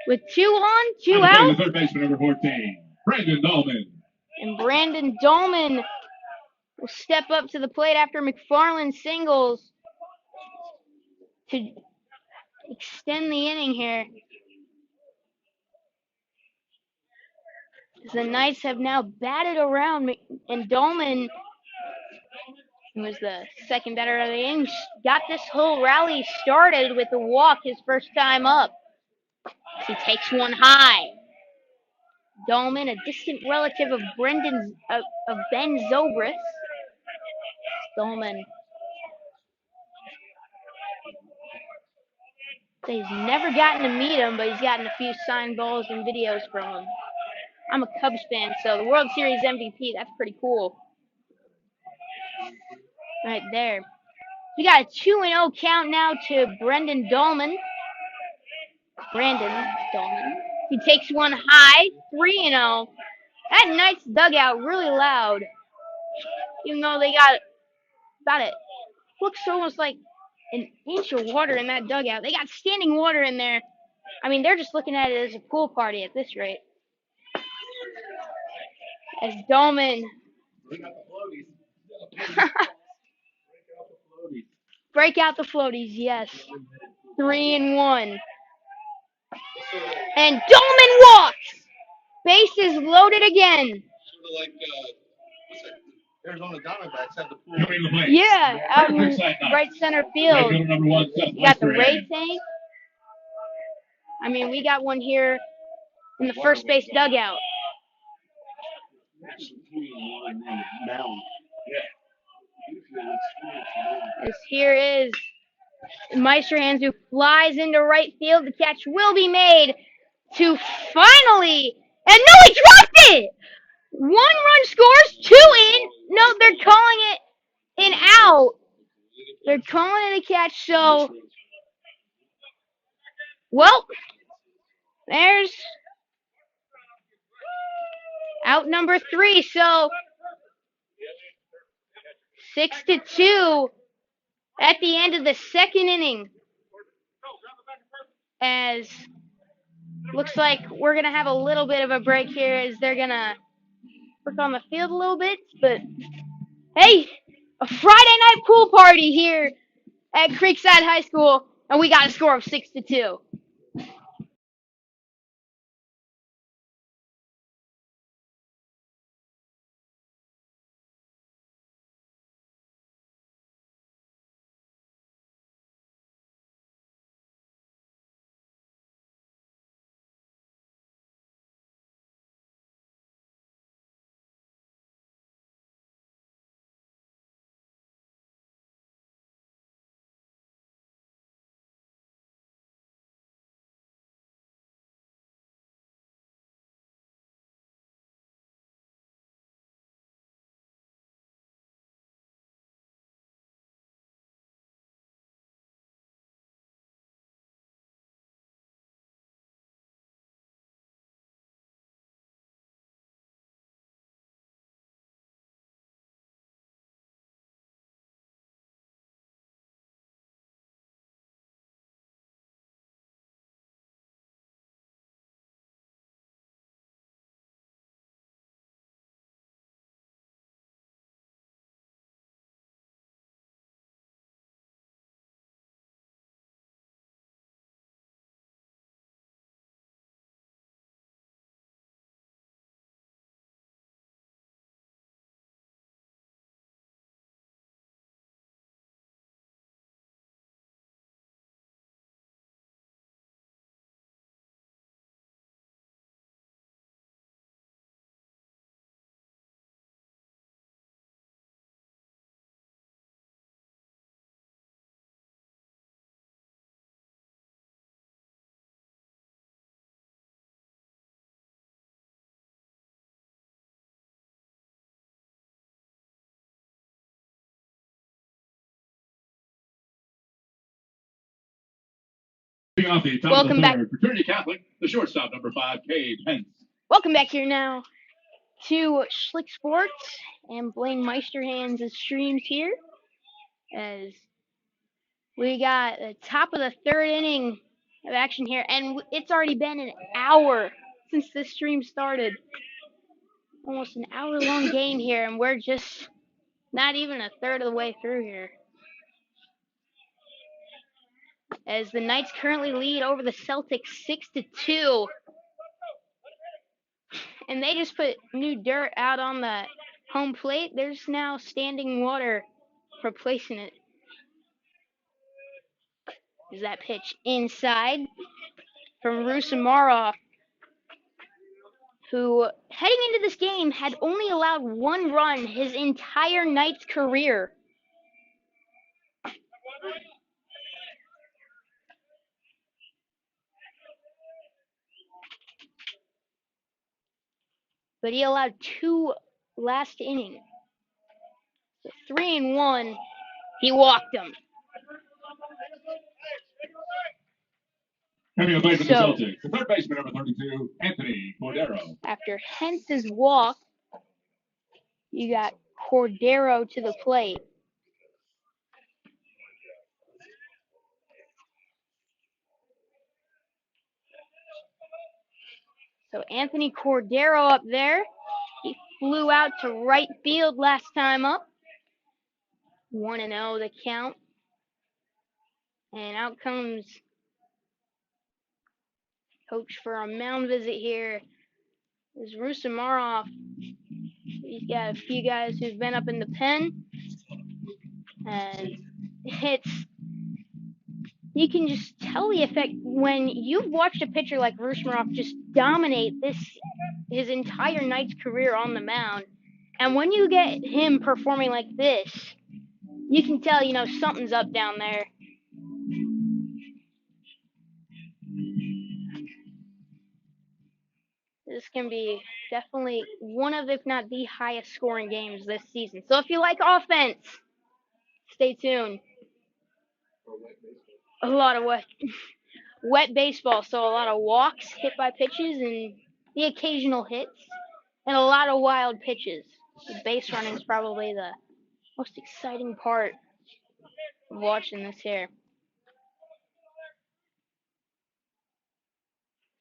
with 2 on, 2 out. The third baseman, number 14, Brandon Dahlman. And Brandon Dahlman will step up to the plate after McFarland singles to extend the inning here. The Knights have now batted around, and Dahlman, who was the second batter of the inning, got this whole rally started with a walk his first time up. He takes one high. Dahlman, a distant relative of Ben Zobrist. Dahlman. He's never gotten to meet him, but he's gotten a few signed balls and videos from him. I'm a Cubs fan, so the World Series MVP, that's pretty cool. Right there. We got a 2-0 count now to Brandon Dahlman. He takes one high, 3-0. That Knights dugout really loud. Even though they got about it. Looks almost like an inch of water in that dugout. They got standing water in there. I mean, they're just looking at it as a pool party at this rate. As Dahlman break out the floaties, yes. 3-1. And Dahlman walks. Bases loaded again. Sort of like, what's that? Arizona Diamondbacks have the pool. Yeah, out in right center field. Number 1, You got the Ray tank. I mean, we got one here in the first base dugout. As here is Meisterhands, who flies into right field. The catch will be made to finally, and no, he dropped it! 1 run scores, 2 in. No, they're calling it an out. They're calling it a catch, so, well, there's out number 3, so 6-2 at the end of the second inning. As looks like we're going to have a little bit of a break here as they're going to work on the field a little bit. But, hey, a Friday night pool party here at Creekside High School, and we got a score of 6-2. Welcome back. For Trinity Catholic, the shortstop, number 5, Cade Pence. Welcome back here now to Schlick Sports and Blaine Meisterhands' streams here. As We got the top of the third inning of action here, and it's already been an hour since this stream started. Almost an hour-long game here, and we're just not even a third of the way through here. As the Knights currently lead over the Celtics 6-2, and they just put new dirt out on the home plate. There's now standing water replacing it. Is that pitch inside from Rusamarov, who heading into this game had only allowed one run his entire Knights career. But he allowed two last inning. So 3-1, he walked them. Coming up for the So Celtics, the third baseman, number 32, Anthony Cordero. after Hentz's walk, you got Cordero to the plate. So Anthony Cordero up there. He flew out to right field last time up. 1-0 the count. And out comes coach for a mound visit here. Is Rusamarov. He's got a few guys who've been up in the pen. And you can just tell the effect when you've watched a pitcher like Rusamarov just dominate his entire Knights career on the mound. And when you get him performing like this, you can tell, something's up down there. This can be definitely one of, if not the highest scoring games this season. So if you like offense, stay tuned. A lot of wet baseball, so a lot of walks, hit by pitches, and the occasional hits, and a lot of wild pitches. The base running is probably the most exciting part of watching this here.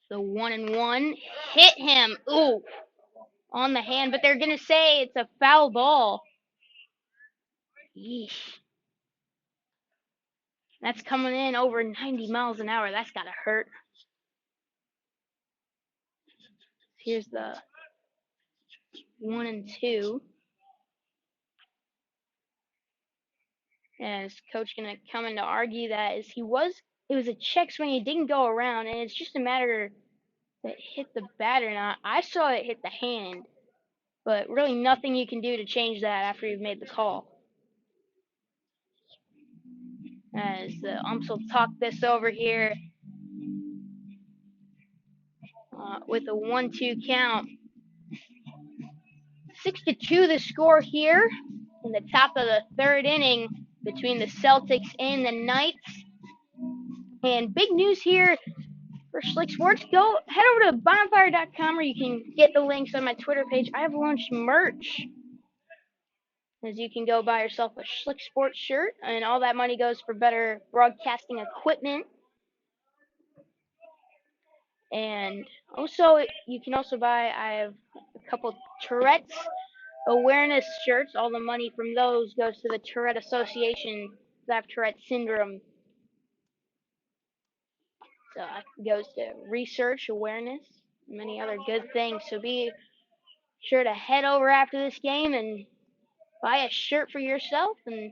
The 1-1 hit him. Ooh, on the hand, but they're gonna say it's a foul ball. Yeesh. That's coming in over 90 miles an hour. That's gotta hurt. Here's the 1-2. And is coach gonna come in to argue that it was a check swing, he didn't go around, and it's just a matter that hit the bat or not. I saw it hit the hand, but really nothing you can do to change that after you've made the call. As the umps will talk this over here with a 1-2 count. 6-2 the score here in the top of the third inning between the Celtics and the Knights. And big news here for Schlick Sports. Go head over to bonfire.com where you can get the links on my Twitter page. I have launched merch, as you can go buy yourself a Schlick Sports shirt, and all that money goes for better broadcasting equipment. And also, you can also buy, I have a couple Tourette's awareness shirts. All the money from those goes to the Tourette Association that have Tourette syndrome. So it goes to research, awareness, many other good things. So be sure to head over after this game and buy a shirt for yourself and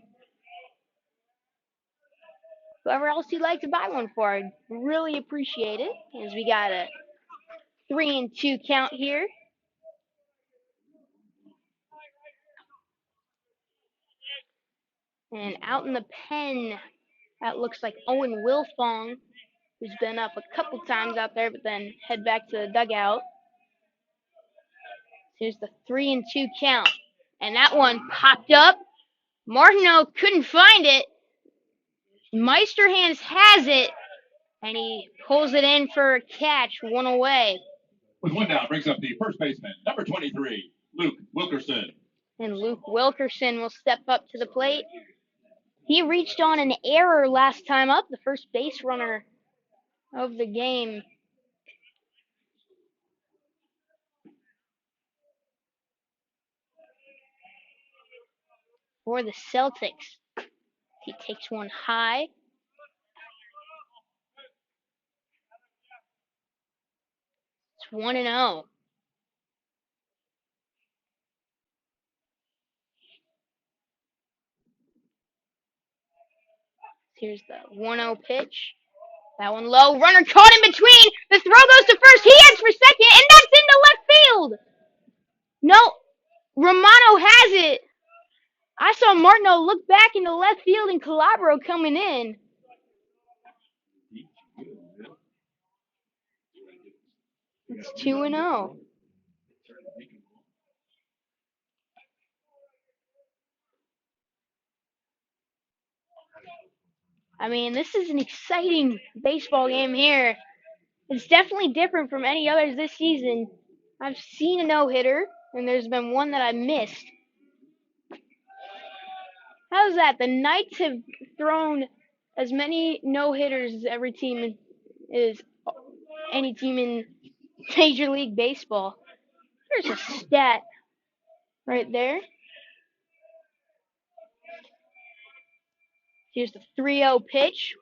whoever else you'd like to buy one for. I'd really appreciate it, as we got a 3-2 count here. And out in the pen, that looks like Owen Wilfong, who's been up a couple times out there, but then head back to the dugout. Here's the 3-2 count. And that one popped up. Martineau couldn't find it. Meisterhands has it, and he pulls it in for a catch, one away. With one down, brings up the first baseman, number 23, Luke Wilkerson. And Luke Wilkerson will step up to the plate. He reached on an error last time up, the first base runner of the game. For the Celtics. He takes one high. It's 1-0. Here's the 1-0 pitch. That one low. Runner caught in between. The throw goes to first. He heads for second, and that's into left field. No, Romano has it. I saw Martineau look back into left field and Calabro coming in. It's 2-0. I mean, this is an exciting baseball game here. It's definitely different from any others this season. I've seen a no-hitter, and there's been one that I missed. How's that? The Knights have thrown as many no-hitters as every team is any team in Major League Baseball. There's a stat right there. Here's the 3-0 pitch,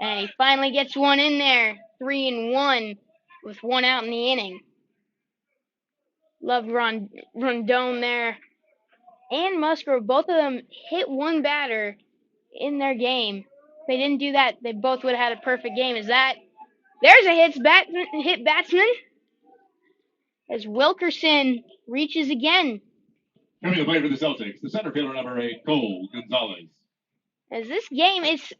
and he finally gets one in there. 3-1 with one out in the inning. Love Rondon there. And Musgrove, both of them hit one batter in their game. If they didn't do that, they both would have had a perfect game. There's a hit batsman as Wilkerson reaches again. Coming to play for the Celtics, the center fielder number 8, Cole Gonzalez. As this game it's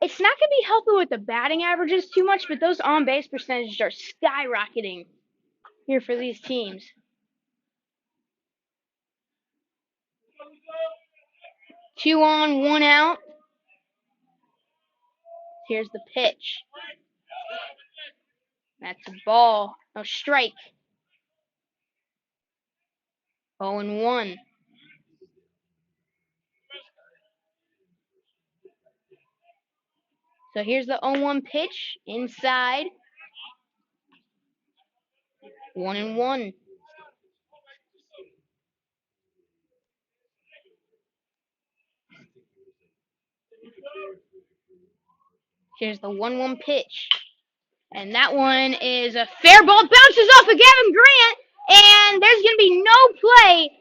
not going to be helping with the batting averages too much, but those on-base percentages are skyrocketing here for these teams. Two on, one out. Here's the pitch. That's a ball. No, strike. 0-1. So here's the 0-1 pitch. Inside. 1-1. Here's the 1-1 pitch. And that one is a fair ball. Bounces off of Gavin Grant. And there's going to be no play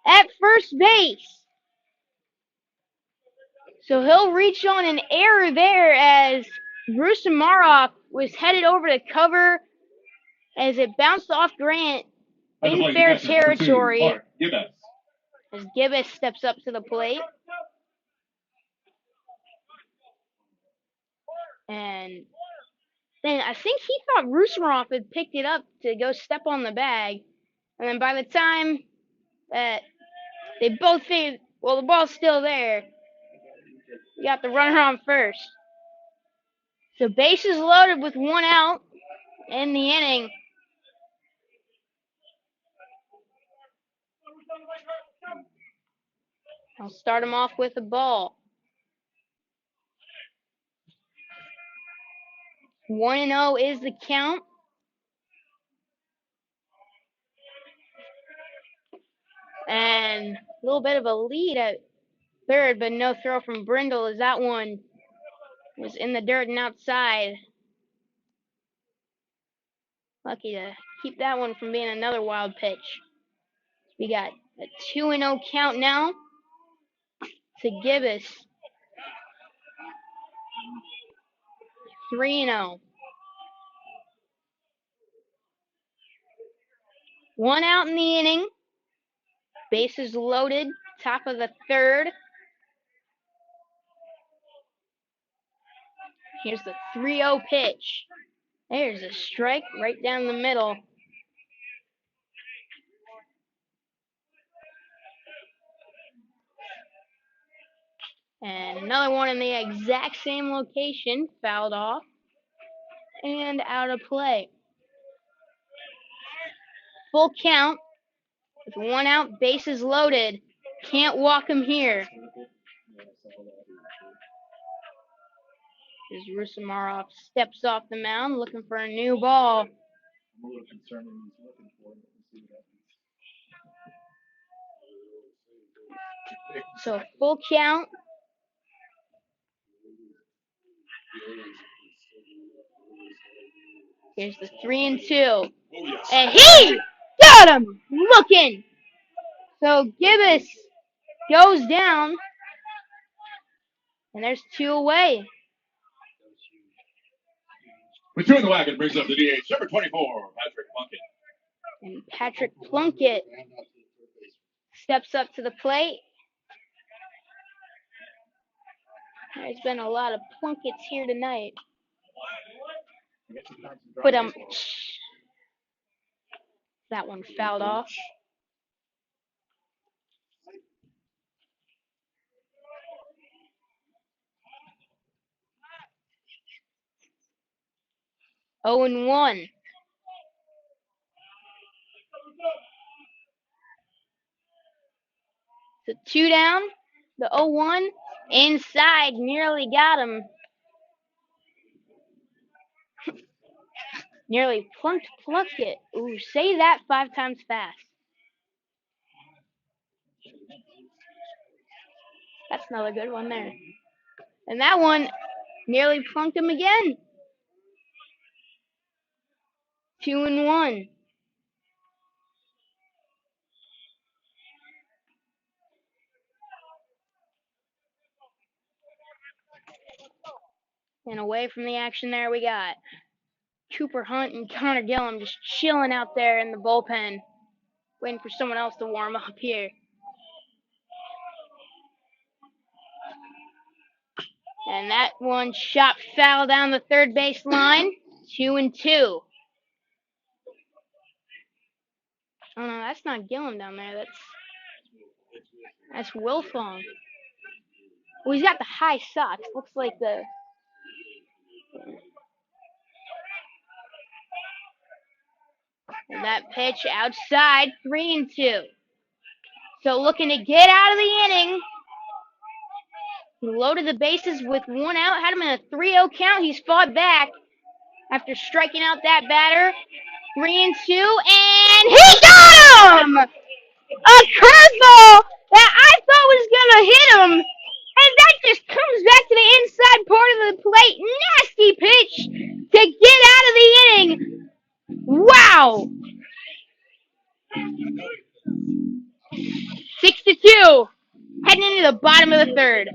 at first base. So he'll reach on an error there as Bruce Maroff was headed over to cover as it bounced off Grant in fair territory. As Gibbous steps up to the plate. And then I think he thought Rusmarov had picked it up to go step on the bag. And then by the time that they both figured, well, the ball's still there, you got the runner on first. So bases loaded with one out in the inning. I'll start him off with a ball. 1-0 is the count. And a little bit of a lead at third, but no throw from Brindle as that one was in the dirt and outside. Lucky to keep that one from being another wild pitch. We got a 2-0 count now to Gibbous. 3-0. One out in the inning. Bases loaded. Top of the third. Here's the 3-0 pitch. There's a strike right down the middle. And another one in the exact same location, fouled off and out of play. Full count with one out, bases loaded. Can't walk him here. As Rusamarov steps off the mound looking for a new ball. I'm a little concerned when he's looking for it. We'll see what happens. So full count. Here's the 3-2. And he got him looking. So Gibbous goes down. And there's 2 away. With 2 in the wagon brings up the DH, number 24, Patrick Plunkett. And Patrick Plunkett steps up to the plate. There's been a lot of Plunkets here tonight. But that one fouled off. Oh and 1. So 2 down. The 0-1 inside nearly got him. Nearly plunked Plunkett. Ooh, say that 5 times fast. That's another good one there. And that one nearly plunked him again. 2-1. And away from the action there we got Cooper Hunt and Connor Gillum just chilling out there in the bullpen, waiting for someone else to warm up here. And that one shot foul down the third base line. 2-2. Oh no, that's not Gillum down there. That's Wilfong. Well, he's got the high socks. Looks like the. And that pitch outside, 3-2. So looking to get out of the inning. He loaded the bases with 1 out, had him in a 3-0 count. He's fought back after striking out that batter. 3-2, and he got him! A curveball that I thought was gonna hit him, and that just comes back to the inside part of the plate. Nasty pitch to get out of the inning. Wow! 6-2, heading into the bottom of the third.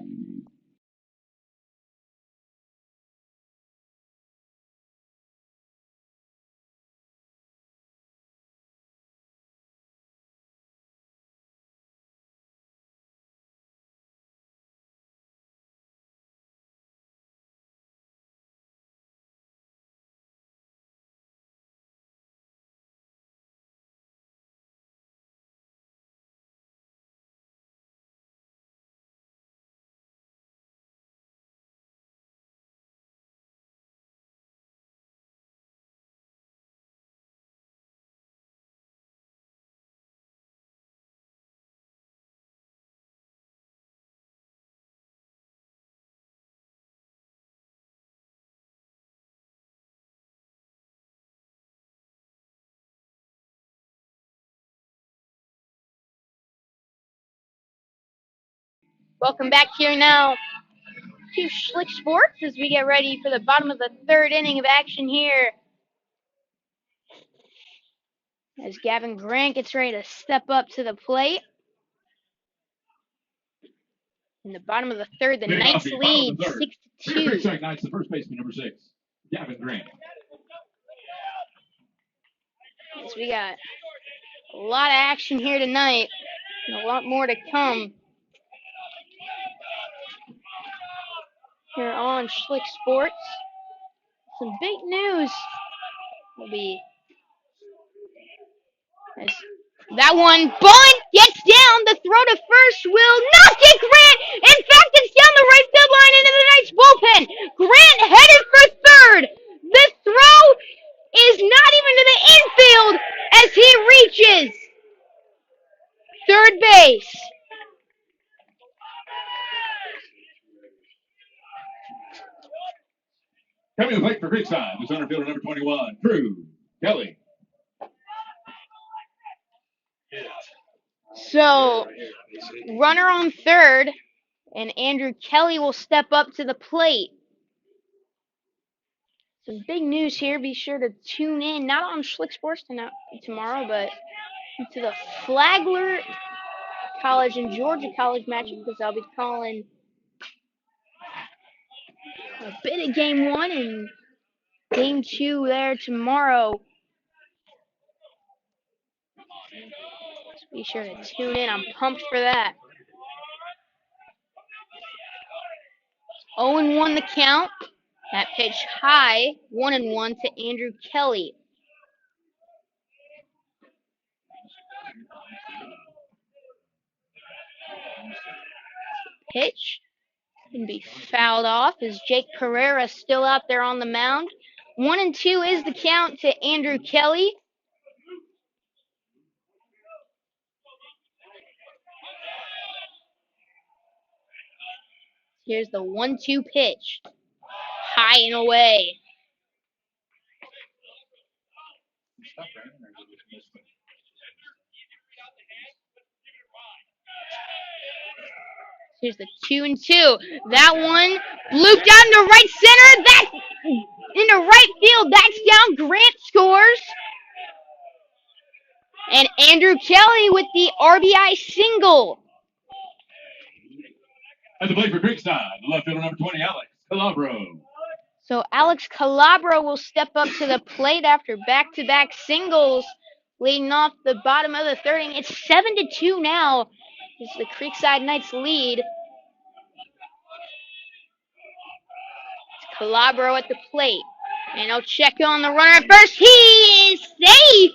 Welcome back here now to Schlick Sports as we get ready for the bottom of the third inning of action here. As Gavin Grant gets ready to step up to the plate. In the bottom of the third, the Knights lead 6-2. Creekside Knights, the first baseman, number 6, Gavin Grant. As we got a lot of action here tonight, and a lot more to come. Here on Schlick Sports. Some big news will be as that one bunt gets down. The throw to first will not get Grant. In fact, it's down the right field line into the Knights bullpen. Grant headed for third. The throw is not even to the infield as he reaches third base. Coming to the plate for Creekside, the center fielder number 21, Drew Kelly. So, runner on third, and Andrew Kelly will step up to the plate. Some big news here. Be sure to tune in, not on Schlick Sports tomorrow, but to the Flagler College and Georgia College matchup, because I'll be calling a bit of game one and game two there tomorrow. So be sure to tune in. I'm pumped for that. 0-1 the count. That pitch high, 1-1 to Andrew Kelly. Pitch can be fouled off as Jake Carrera still out there on the mound. 1-2 is the count to Andrew Kelly. Here's the 1-2 pitch. High and away. Here's the 2-2. That one looped down to right center. That's into right field. That's down. Grant scores. And Andrew Kelly with the RBI single. At the plate for Creekside, the left fielder number 20, Alex Calabro. So Alex Calabro will step up to the plate after back-to-back singles, leading off the bottom of the third inning. It's 7-2 now. It's the Creekside Knights lead. It's Calabro at the plate. And he'll check on the runner at first. He is safe!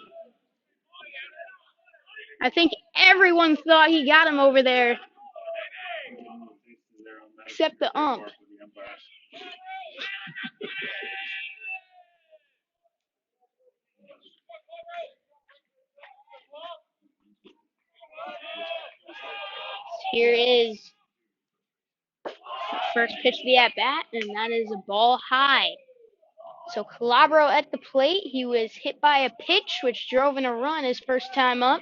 I think everyone thought he got him over there, except the ump. Here is the first pitch of the at-bat, and that is a ball high. So Calabro at the plate. He was hit by a pitch, which drove in a run his first time up.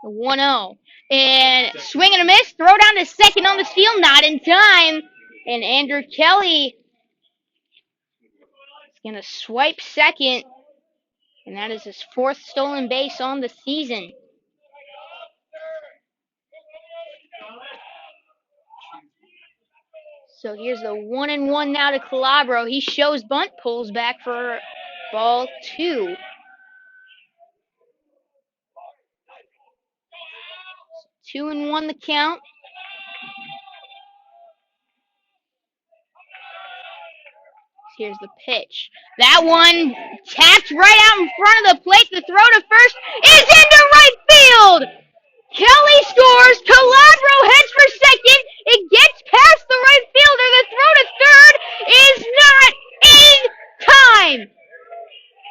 The 1-0. And swing and a miss. Throw down to second on the steal. Not in time. And Andrew Kelly is going to swipe second. And that is his fourth stolen base on the season. So here's the 1-1 now to Calabro. He shows bunt, pulls back for ball two. 2-1 the count. Here's the pitch. That one tapped right out in front of the plate. The throw to first is into right field. Kelly scores. Calabro heads for second. It gets past the right fielder. The throw to third is not in time.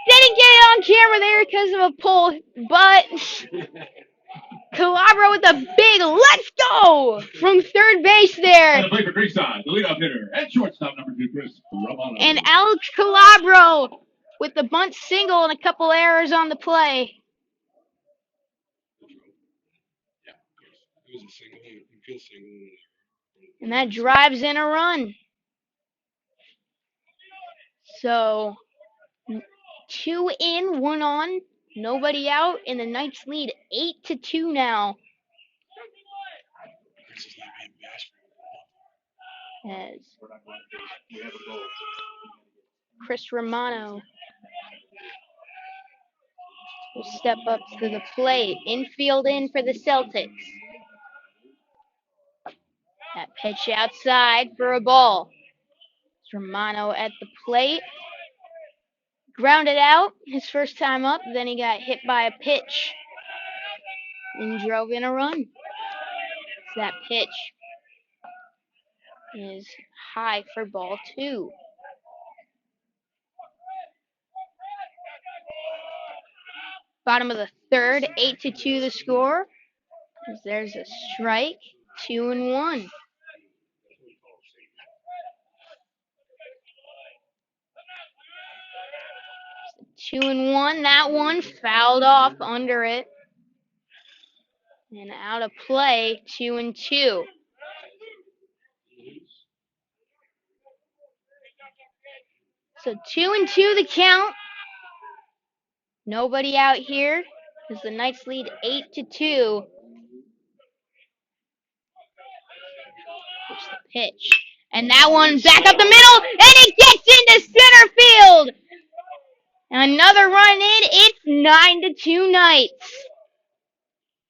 Didn't get it on camera there because of a pull, but Calabro with a big let's go from third base there. And the plate for Creekside, the leadoff hitter and shortstop number 2, Chris Romano. And Alex Calabro with the bunt single and a couple errors on the play. And that drives in a run. So 2 in, 1 on, nobody out, and the Knights lead 8-2 now. As Chris Romano will step up to the plate. Infield in for the Celtics. That pitch outside for a ball. It's Romano at the plate. Grounded out his first time up, then he got hit by a pitch and drove in a run. That pitch is high for ball two. Bottom of the third, 8-2 the score. There's a strike. 2-1. 2-1. That one fouled off under it. And out of play, 2-2. So 2-2 the count. Nobody out here as the Knights lead 8-2. Here's the pitch. And that one back up the middle, and it gets into center field. Another run in. It's 9-2 Knights.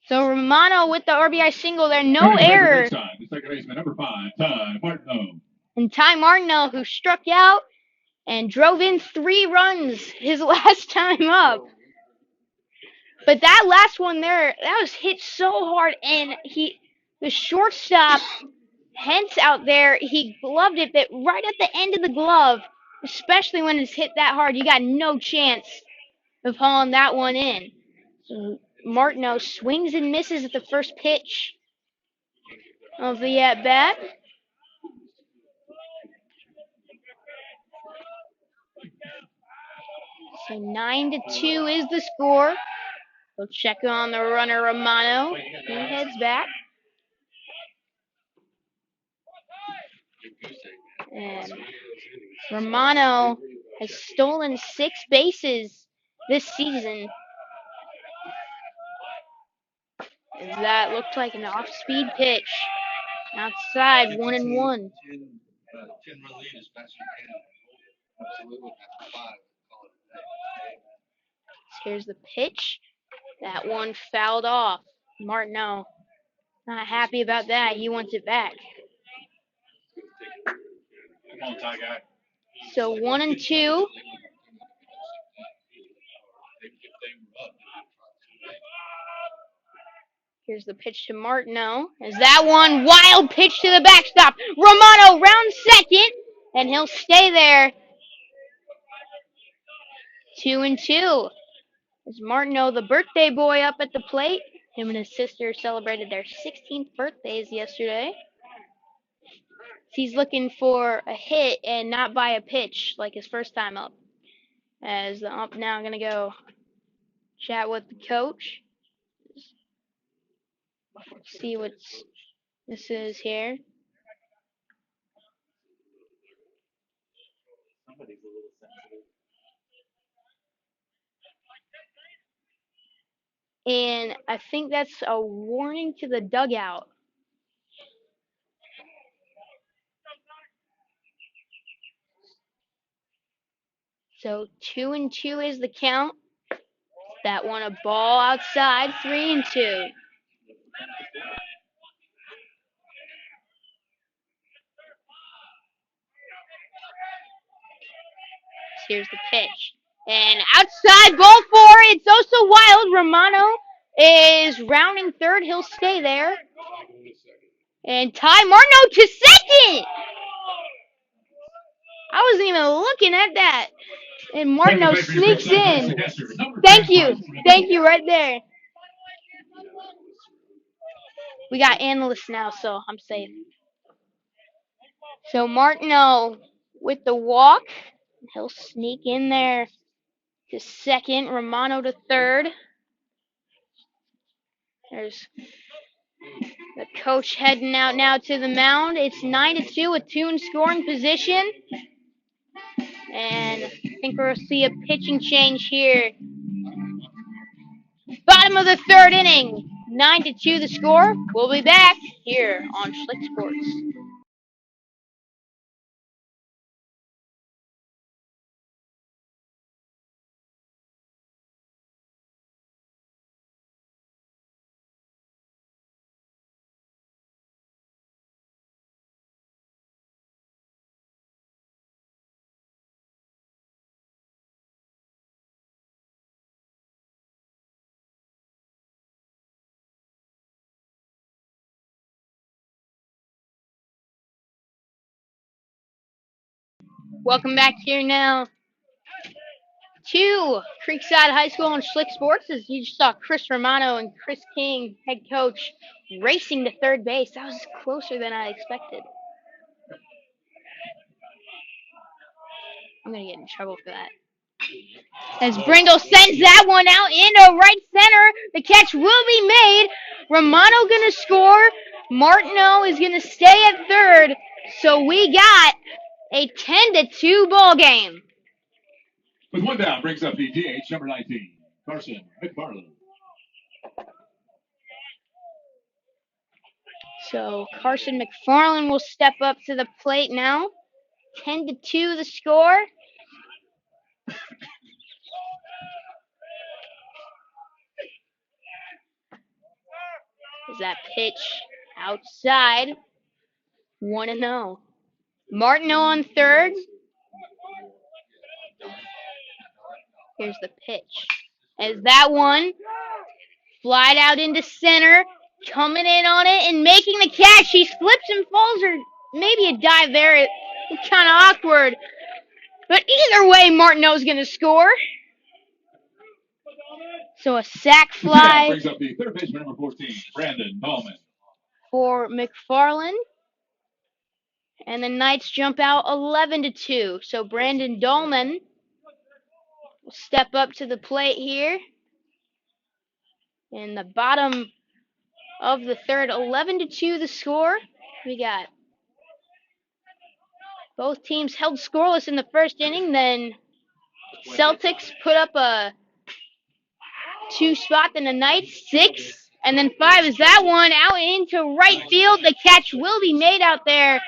So Romano with the RBI single there, no error. The second baseman, number 5, Ty Martineau. And Ty Martineau, who struck out and drove in 3 runs his last time up. But that last one there, that was hit so hard, and the shortstop, Hence out there, he gloved it, but right at the end of the glove, especially when it's hit that hard, you got no chance of hauling that one in. So Martineau swings and misses at the first pitch of the at-bat. So 9-2 is the score. We'll check on the runner Romano. He heads back. And Romano has stolen 6 bases this season. And that looked like an off-speed pitch. Outside, 1-1. 10 run lead as fast as you can. Absolutely. After 5, call it a day. Here's the pitch. That one fouled off. Martineau not happy about that. He wants it back. Come on, Ty guy. So 1-2. Here's the pitch to Martineau. Is that one wild pitch to the backstop? Romano round second, and he'll stay there. 2-2. Is Martineau the birthday boy up at the plate? Him and his sister celebrated their 16th birthdays yesterday. He's looking for a hit and not by a pitch like his first time up. As the ump now going to go chat with the coach. See what this is here. And I think that's a warning to the dugout. So 2-2 is the count. That one a ball outside, 3-2. Here's the pitch. And outside, ball 4. It's also wild. Romano is rounding third. He'll stay there. And Ty Martineau to second. I wasn't even looking at that. And Martineau sneaks in. Thank you. Thank you right there. We got analysts now, so I'm safe. So Martineau with the walk. He'll sneak in there to second. Romano to third. There's the coach heading out now to the mound. It's 9-2 with 2 in scoring position. And I think we'll see a pitching change here. Bottom of the third inning. 9-2 the score. We'll be back here on Schlick Sports. Welcome back here now to Creekside High School and Schlick Sports. As you just saw Chris Romano and Chris King, head coach, racing to third base. That was closer than I expected. I'm going to get in trouble for that. As Brindle sends that one out into right center, the catch will be made. Romano going to score. Martineau is going to stay at third. So we got a 10-2 ball game. With one down, brings up the DH, number 19, Carson McFarland. So Carson McFarland will step up to the plate now. 10-2 the score. Is that pitch outside? 1-0. Martineau on third. Here's the pitch. As that one flied out into center, coming in on it and making the catch. He slips and falls, or maybe a dive there. It's kind of awkward. But either way, Martineau's going to score. So a sac fly brings up the third baseman, number 14, Brandon Ballman. For McFarland. And the Knights jump out 11-2. So Brandon Dolman will step up to the plate here. In the bottom of the third, 11-2 the score. We got both teams held scoreless in the first inning. Then Celtics put up a 2 spot. Then the Knights 6. And then 5 is that one out into right field. The catch will be made out there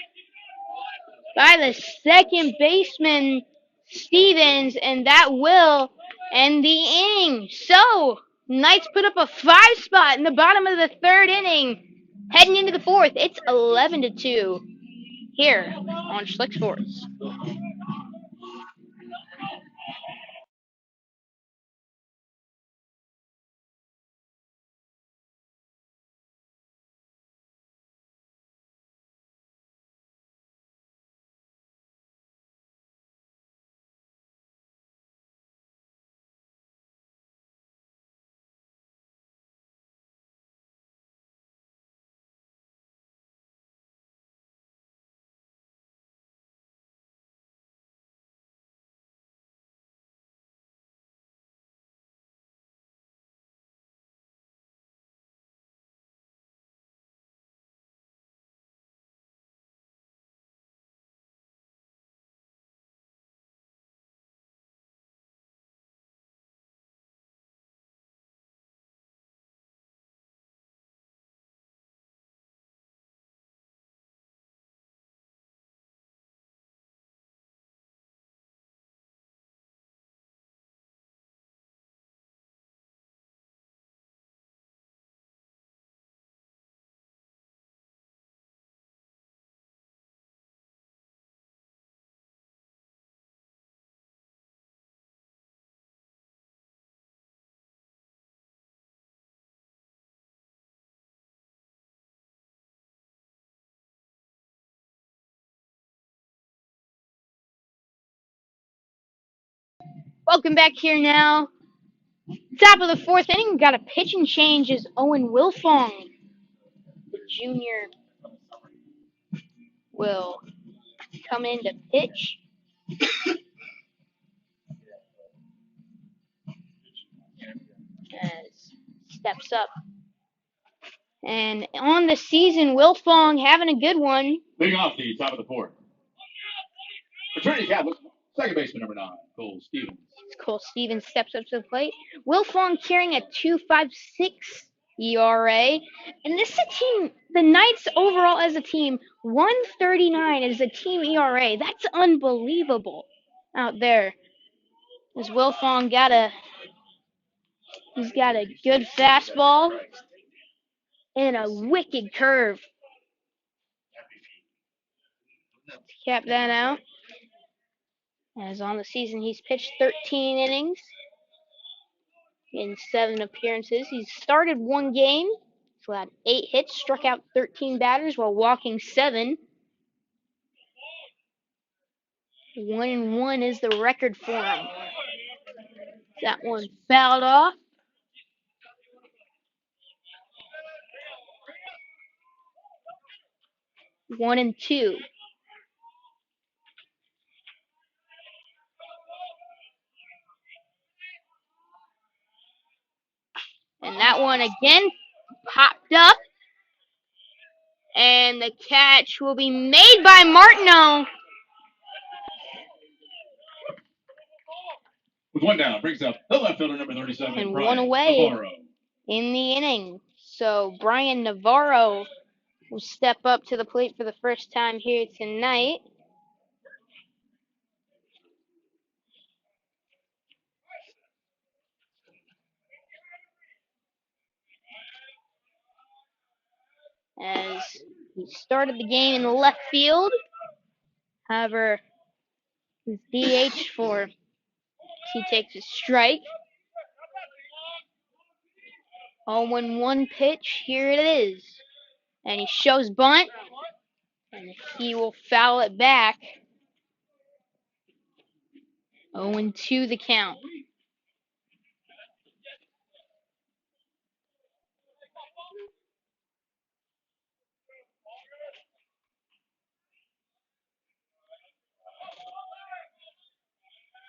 by the second baseman, Stevens, and that will end the inning. So, Knights put up a 5 spot in the bottom of the third inning. Heading into the fourth, it's 11-2 here on Schlick Sports. Welcome back here now. Top of the fourth inning, we've got a pitching change as Owen Wilfong, the junior, will come in to pitch. As steps up. And on the season, Wilfong having a good one. Leading off the top of the fourth. For Trinity Catholic, second baseman, number 9, Cole Stevens. Cole Stevens steps up to the plate. Wilfong carrying a 2.56 ERA. And this is a team, the Knights overall as a team, 139 is a team ERA. That's unbelievable out there. As Wilfong he's got a good fastball and a wicked curve. Cap that out. As on the season, he's pitched 13 innings in 7 appearances. He's started 1 game. He's allowed 8 hits, struck out 13 batters while walking 7. 1-1 is the record for him. That one fouled off. One and two. And that one again popped up. And the catch will be made by Martineau. With one down, brings up the left fielder, number 37, And Brian one away Navarro. in the inning. So Brian Navarro will step up to the plate for the first time here tonight. As he started the game in left field. However, he's DH for he takes a strike. 0-1 pitch. Here it is. And he shows bunt. And he will foul it back. 0-2 the count.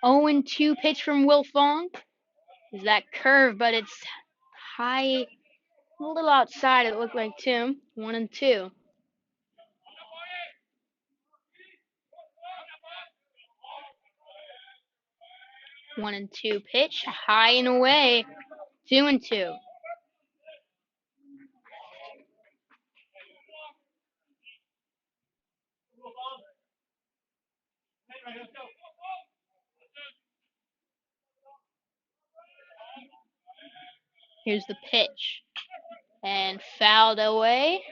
Oh and 2 pitch from Will Fong. Is that curve, but it's high, a little outside. It looked like too. 1-2. 1-2 pitch, high and away. 2-2. Here's the pitch. And fouled away.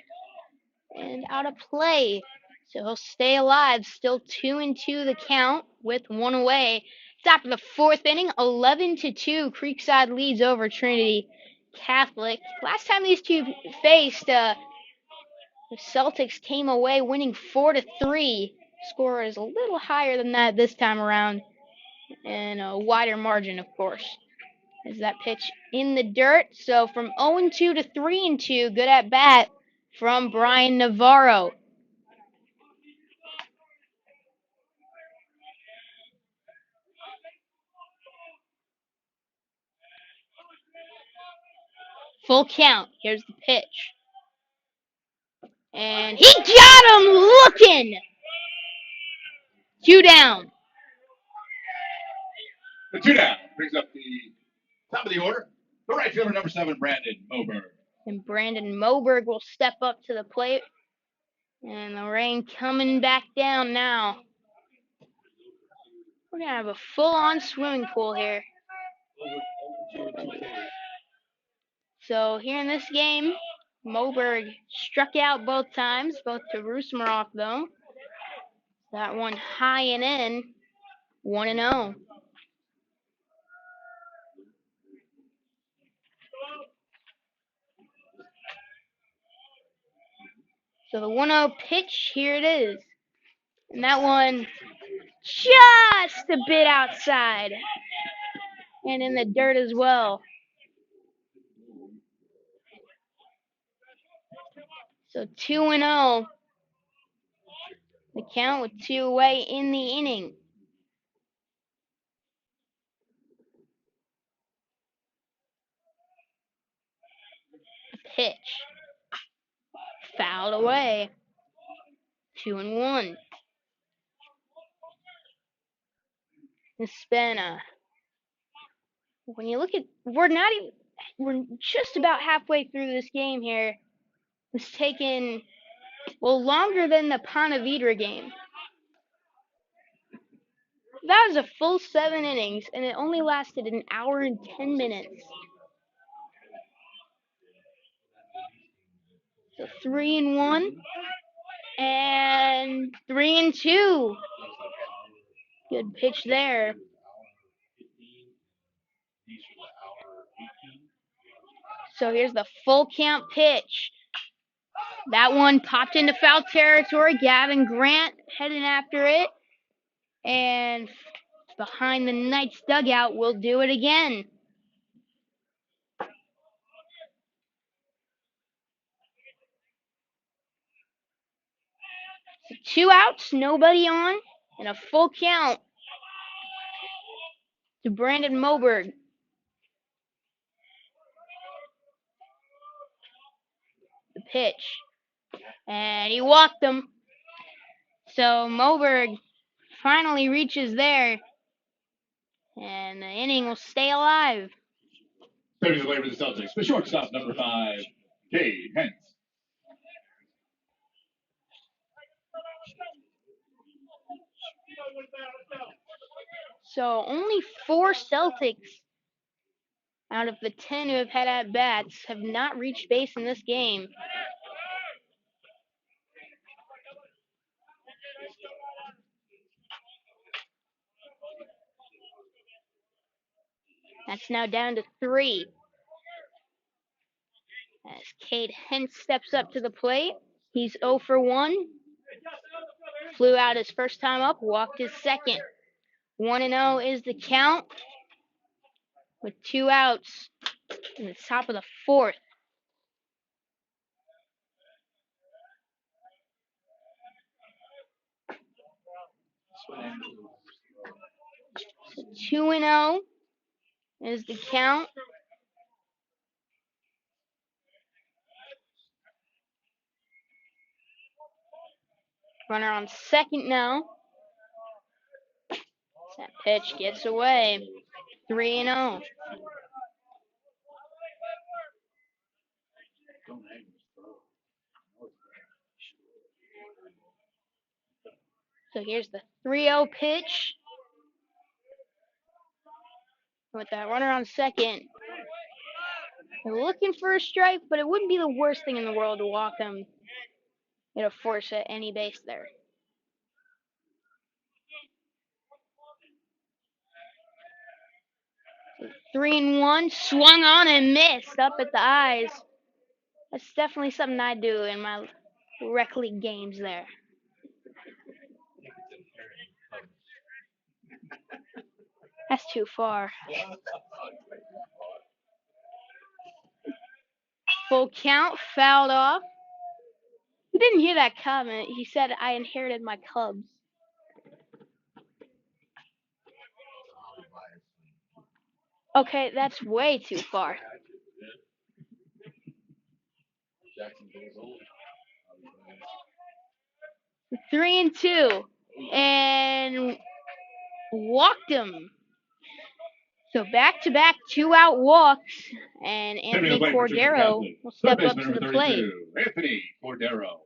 And out of play. So he'll stay alive. Still 2-2 the count with one away. It's after the fourth inning. 11-2. Creekside leads over Trinity Catholic. Last time these two faced, the Celtics came away winning 4-3. Score is a little higher than that this time around. And a wider margin, of course. Is that pitch in the dirt? So from 0-2 to 3-2, good at bat from Brian Navarro. Full count. Here's the pitch. And he got him looking! 2 down. The 2 down, brings up the top of the order, the right fielder, number 7, Brandon Moberg. And Brandon Moberg will step up to the plate. And the rain coming back down now. We're going to have a full-on swimming pool here. So here in this game, Moberg struck out both times, both to Rusmarov though. That one high and in, 1-0. So the 1-0 pitch, here it is. And that one just a bit outside. And in the dirt as well. So 2-0. The count with 2 away in the inning. Pitch. Fouled away. 2-1. It's been when you look at, we're just about halfway through this game here. It's taken, well, longer than the Ponte Vedra game. That was a full 7 innings, and it only lasted an hour and 10 minutes. So 3-1 and 3-2. Good pitch there. So here's the full count pitch. That one popped into foul territory. Gavin Grant heading after it. And behind the Knights dugout will do it again. So 2 outs, nobody on, and a full count to Brandon Moberg. The pitch. And he walked him. So Moberg finally reaches there. And the inning will stay alive. Stepping away for the Celtics, the shortstop, number 5, Cade Hentz. So only 4 Celtics out of the 10 who have had at bats have not reached base in this game. That's now down to 3. As Cade Hentz steps up to the plate, he's 0 for 1. Flew out his first time up, walked his second. 1-0 is the count with 2 outs in the top of the 4th. So 2-0 is the count. Runner on second now. That pitch gets away. 3-0. So here's the 3-0 pitch. With that runner on second. They're looking for a strike, but it wouldn't be the worst thing in the world to walk him. It'll force at any base there. 3-1, swung on and missed up at the eyes. That's definitely something I do in my rec league games there. That's too far. Full count, fouled off. He didn't hear that comment. He said, I inherited my Cubs. Okay, that's way too far. 3-2. And walked him. So back-to-back 2-out walks, and Anthony Cordero will step up to the plate. Anthony Cordero.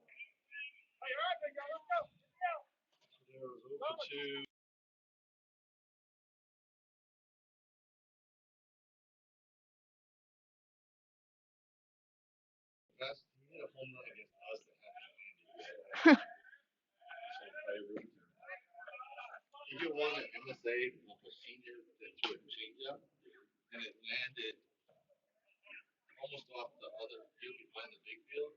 He did one at MSA, Uncle Senior, that threw a changeup, and it landed almost off the other field behind the big field.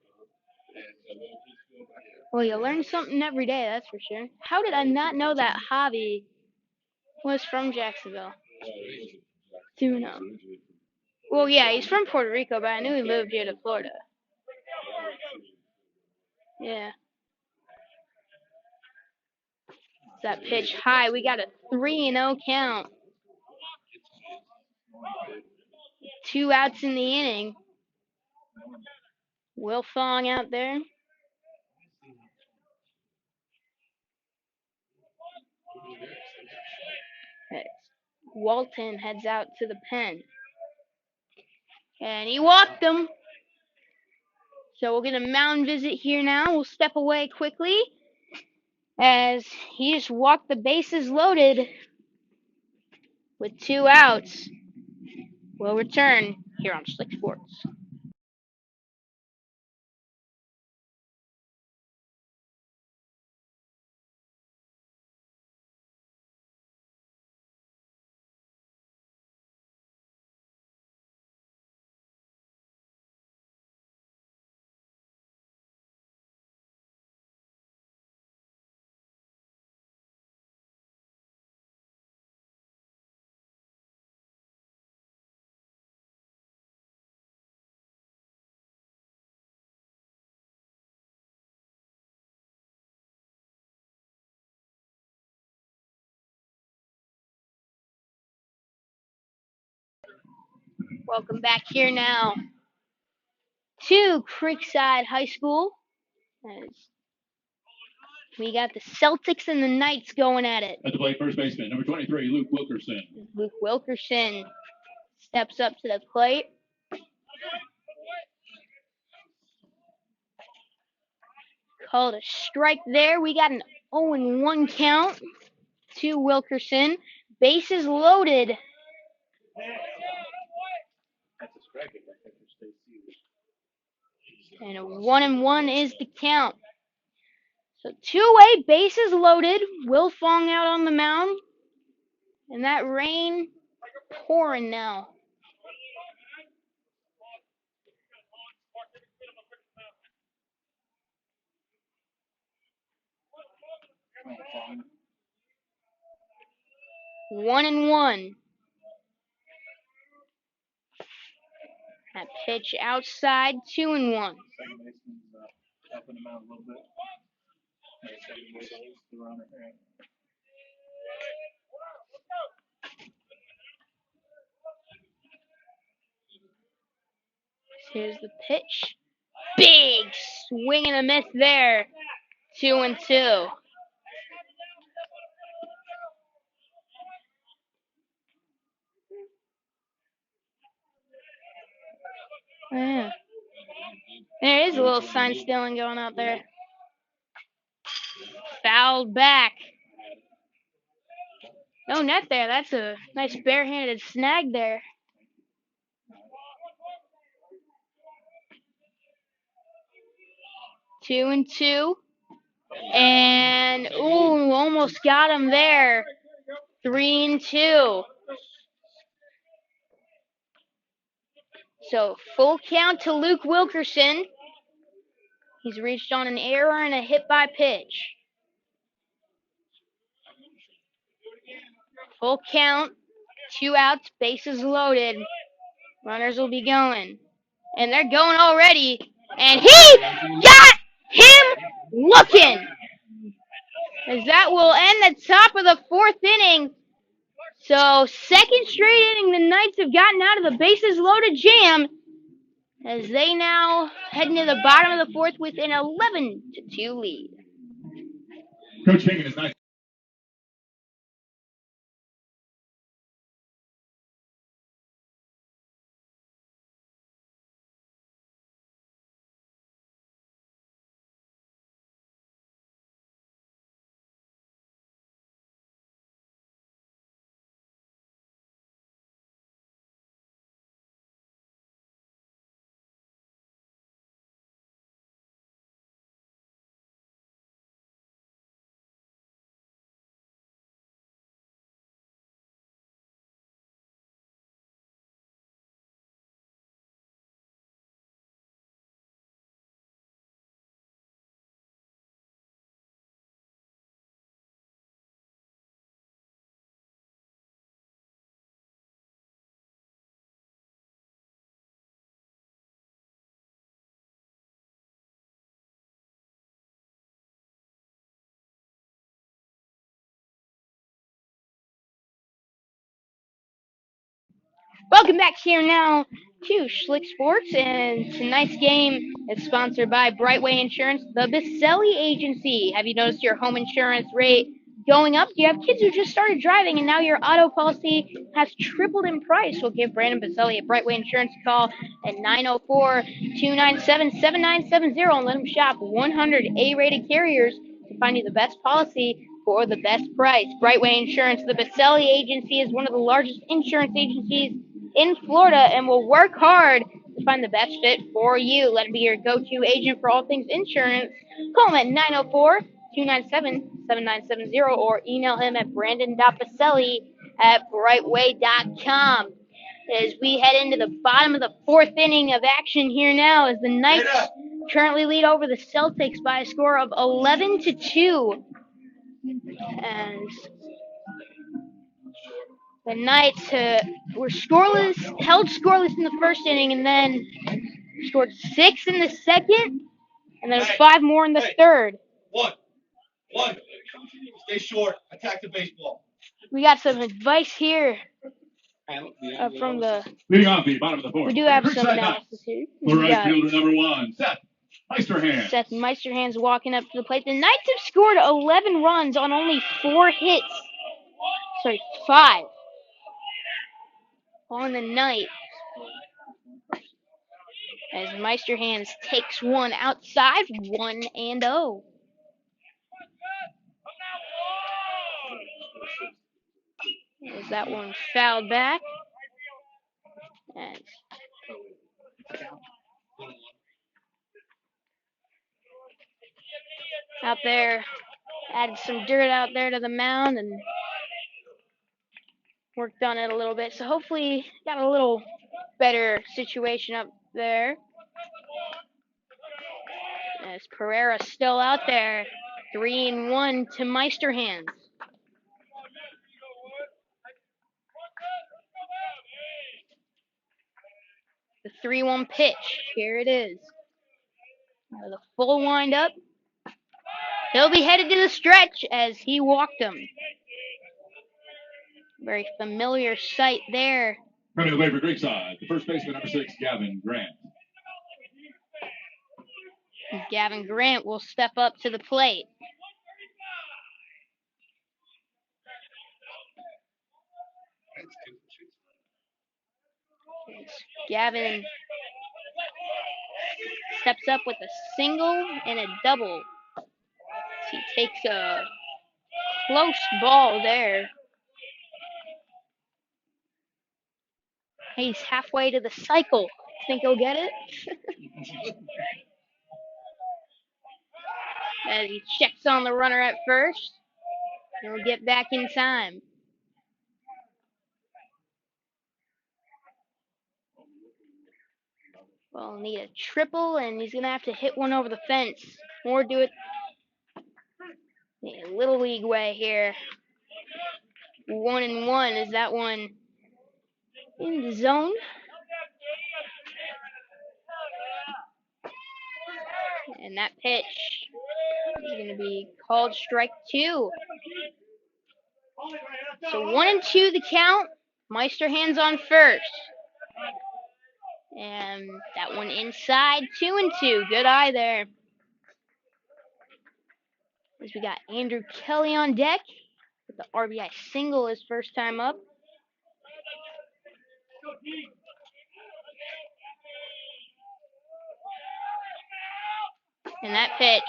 Well, you learn something every day, that's for sure. How did I not know that Javi was from Jacksonville? 2-0. Well, yeah, he's from Puerto Rico, but I knew he moved here to Florida. Yeah. That pitch high. We got a 3-0 count. 2 outs in the inning. Will Fong out there. Walton heads out to the pen. And he walked him. So we'll get a mound visit here now. We'll step away quickly as he just walked the bases loaded with 2 outs. We'll return here on Slick Sports. Welcome back here now to Creekside High School. As we got the Celtics and the Knights going at it. At the plate, first baseman, number 23, Luke Wilkerson. Luke Wilkerson steps up to the plate. Called a strike there. We got an 0-1 count to Wilkerson. Bases loaded. And a 1-1 is the count. So 2-way, bases loaded. Will Fong out on the mound. And that rain pouring now. One and one. That pitch outside, 2-1. Helping him out a little bit. Here's the pitch. Big swing and a miss there. 2-2. Yeah. There is a little sign stealing going out there. Fouled back. No net there. That's a nice barehanded snag there. Two and two. And, ooh, almost got him there. 3-2. So, full count to Luke Wilkerson. He's reached on an error and a hit by pitch. Full count. 2 outs, bases loaded. Runners will be going. And they're going already. And he got him looking. As that will end the top of the 4th inning. So, second straight inning, the Knights have gotten out of the bases loaded jam. As they now head into the bottom of the 4th with an 11-2 lead. Coach Hagan is nice. Welcome back here now to Schlick Sports, and tonight's game is sponsored by Brightway Insurance, the Baselli Agency. Have you noticed your home insurance rate going up? Do you have kids who just started driving and now your auto policy has tripled in price? Well, give Brandon Baselli at Brightway Insurance a call at 904-297-7970 and let him shop 100 A-rated carriers to find you the best policy for the best price. Brightway Insurance, the Baselli Agency, is one of the largest insurance agencies in Florida and will work hard to find the best fit for you. Let him be your go-to agent for all things insurance. Call him at 904-297-7970 or email him at brandon.baselli@brightway.com. As we head into the bottom of the 4th inning of action here now, as the Knights currently lead over the Celtics by a score of 11-2. As the Knights were scoreless, held scoreless in the 1st inning, and then scored 6 in the 2nd, and then 5 more in the 3rd. One. Stay short. Attack the baseball. We got some advice here from the. Leading off the bottom of the fourth. We do have some Creekside analysis here. For We right got fielder number 1, Seth Meisterhand. Seth Meisterhand's walking up to the plate. The Knights have scored 11 runs on only 4 hits. Sorry, 5 on the night. As Meisterhands takes one outside, 1-0. Is that one fouled back? And out there, added some dirt out there to the mound and worked on it a little bit. So hopefully got a little better situation up there. As Pereira's still out there. 3-1 to Meisterhands. The 3-1 pitch. Here it is. The full windup. He'll be headed to the stretch as he walked him. Very familiar sight there. Coming to the plate for Creekside, the first baseman, number 6, Gavin Grant. Gavin Grant will step up to the plate. Gavin steps up with a single and a double. He takes a close ball there. He's halfway to the cycle. Think he'll get it? As he checks on the runner at first. He'll get back in time. Well, need a triple, and he's going to have to hit one over the fence. Or do it the Little League way here. 1-1 is that one in the zone. And that pitch is going to be called strike 2. So 1-2 the count. Meisterhands on first. And that one inside, 2-2. Good eye there. As we got Andrew Kelly on deck with the RBI single his first time up. And that pitch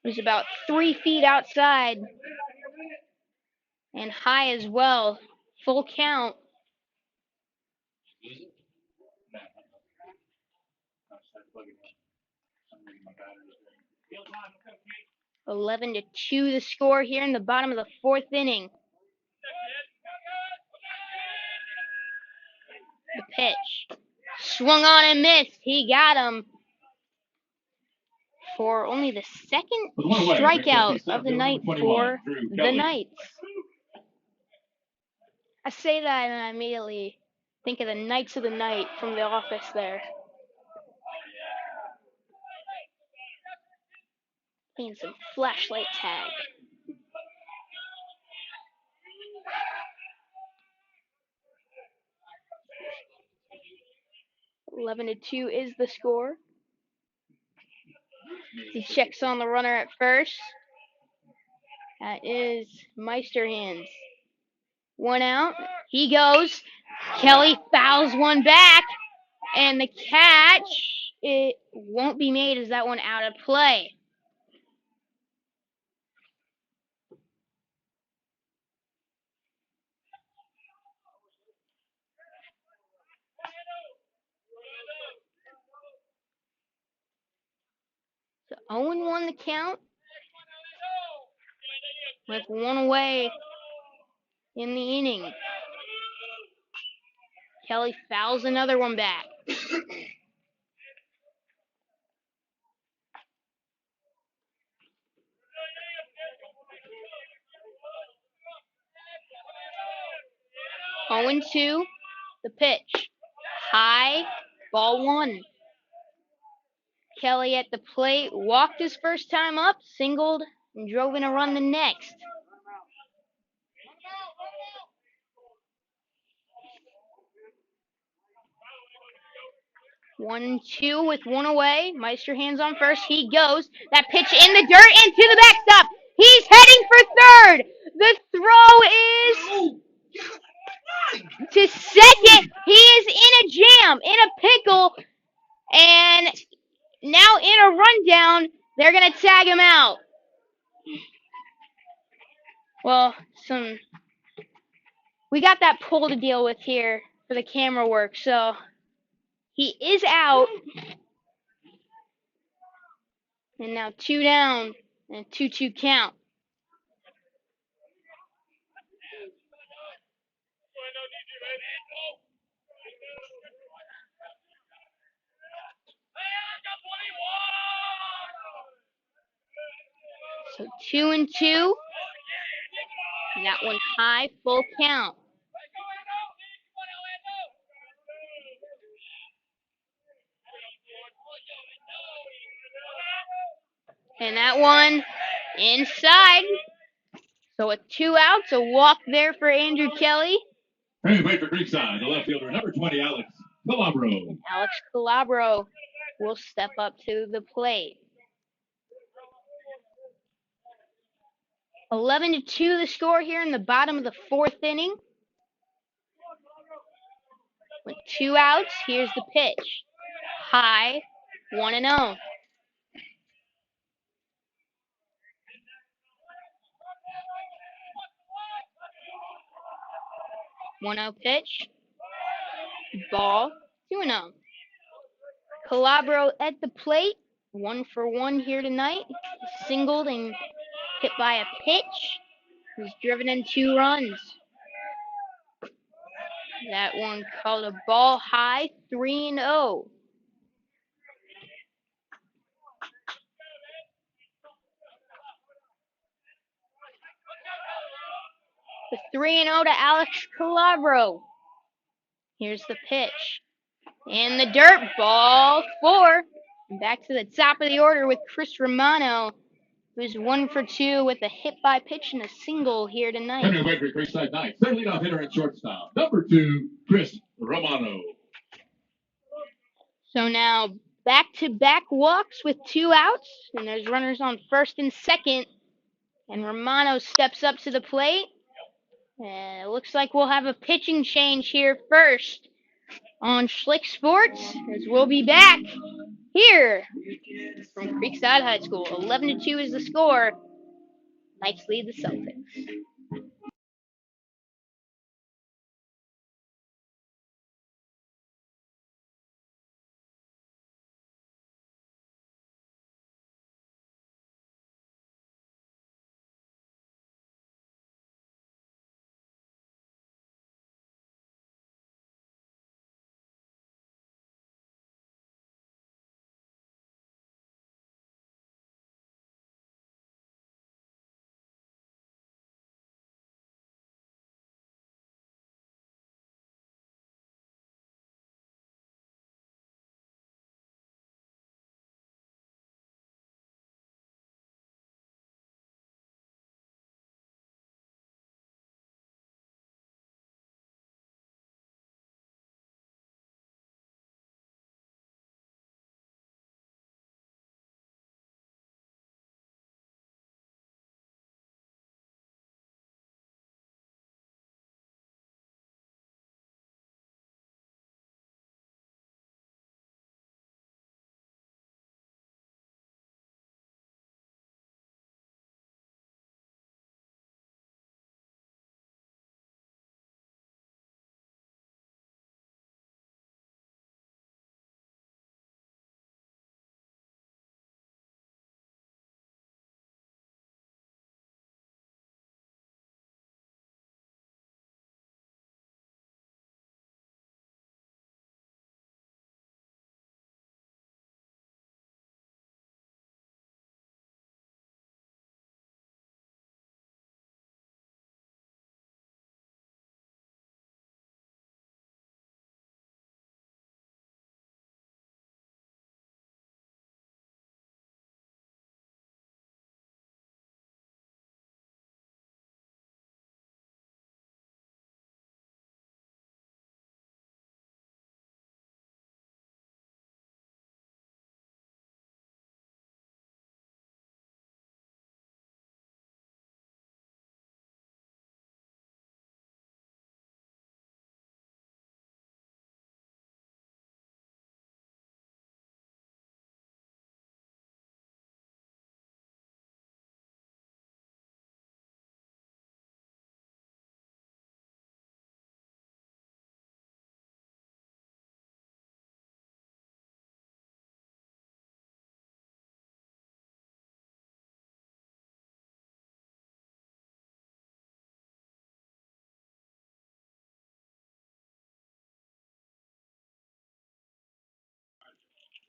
was about 3 feet outside and high as well. Full count. 11-2 the score here in the bottom of the 4th inning. The pitch. Swung on and missed. He got him for only the second strikeout of the night for the Knights. I say that and I immediately think of the Knights of the Night from The Office there. Playing some flashlight tag. Eleven to 2 is the score. He checks on the runner at first. That is Meisterhands. 1 out. He goes. Kelly fouls one back. And the catch, it won't be made as that one out of play. So 0-1 the count. With 1 away in the inning. Kelly fouls another one back. Oh and 2, the pitch. High, ball 1. Kelly at the plate, walked his first time up, singled, and drove in a run the next. 1-2 with one away. Meister hands on first. He goes. That pitch in the dirt into the backstop. He's heading for third. The throw is to second. He is in a jam, in a pickle, and now in a rundown. They're going to tag him out. Well, we got that pull to deal with here for the camera work, so he is out. And now 2 down and 2-2 count. So 2-2. That one high, full count. And that one inside. So with 2 outs, a walk there for Andrew Kelly. Hey, wait for Creekside, the left fielder, number 20, Alex Calabro. Alex Calabro will step up to the plate. 11-2 the score here in the bottom of the 4th inning. With 2 outs, here's the pitch. High, 1-0. 1-0 pitch. Ball, 2-0. Calabro at the plate, 1 for 1 here tonight. Singled and hit by a pitch. He's driven in 2 runs. That one called a ball high, 3-0. The 3-0 to Alex Calabro. Here's the pitch. In the dirt, ball 4. Back to the top of the order with Chris Romano, who's 1 for 2 with a hit by pitch and a single here tonight. Henry Wade, Creekside Knights. Their leadoff hitter at shortstop, number 2, Chris Romano. So now back-to-back walks with 2 outs, and there's runners on first and second. And Romano steps up to the plate. And it looks like we'll have a pitching change here first on Schlick Sports, as we'll be back here from Creekside High School. 11-2 is the score. Knights lead the Celtics.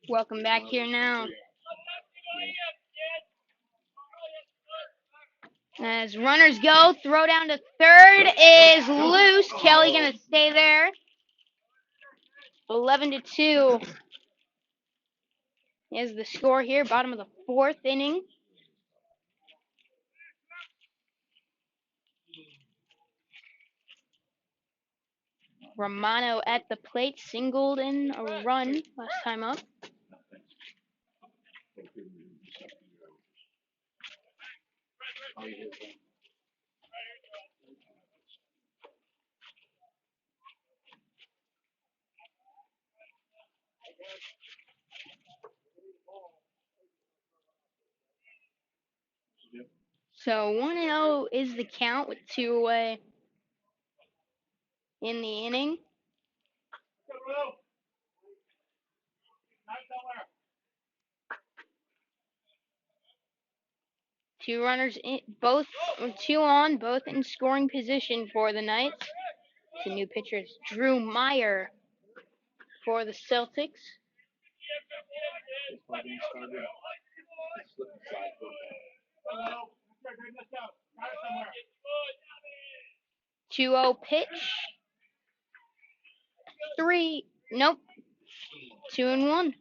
Welcome back here now. As runners go, throw down to third is loose. Kelly gonna stay there. 11-2 is the score here. Bottom of the fourth inning. Romano at the plate, singled in a run last time up. So 1-0 is the count with 2 away in the inning. Two runners in, both 2 on, both in scoring position for the Knights. The new pitcher is Drew Meyer for the Celtics. 2-0 pitch. 3, nope. 2-1.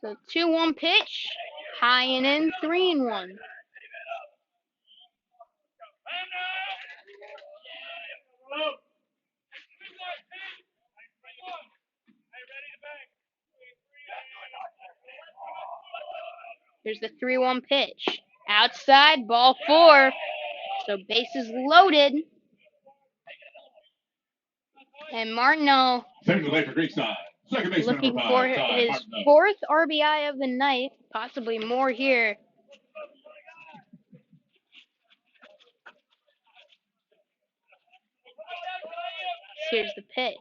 So 2-1 pitch, high and in, 3-1. There's the 3-1 pitch. Outside, ball 4. So bases loaded. And Martineau Second to for Creekside. Second baseman looking number for 5, Ty his Martineau. 4th RBI of the night, possibly more here. Here's the pitch.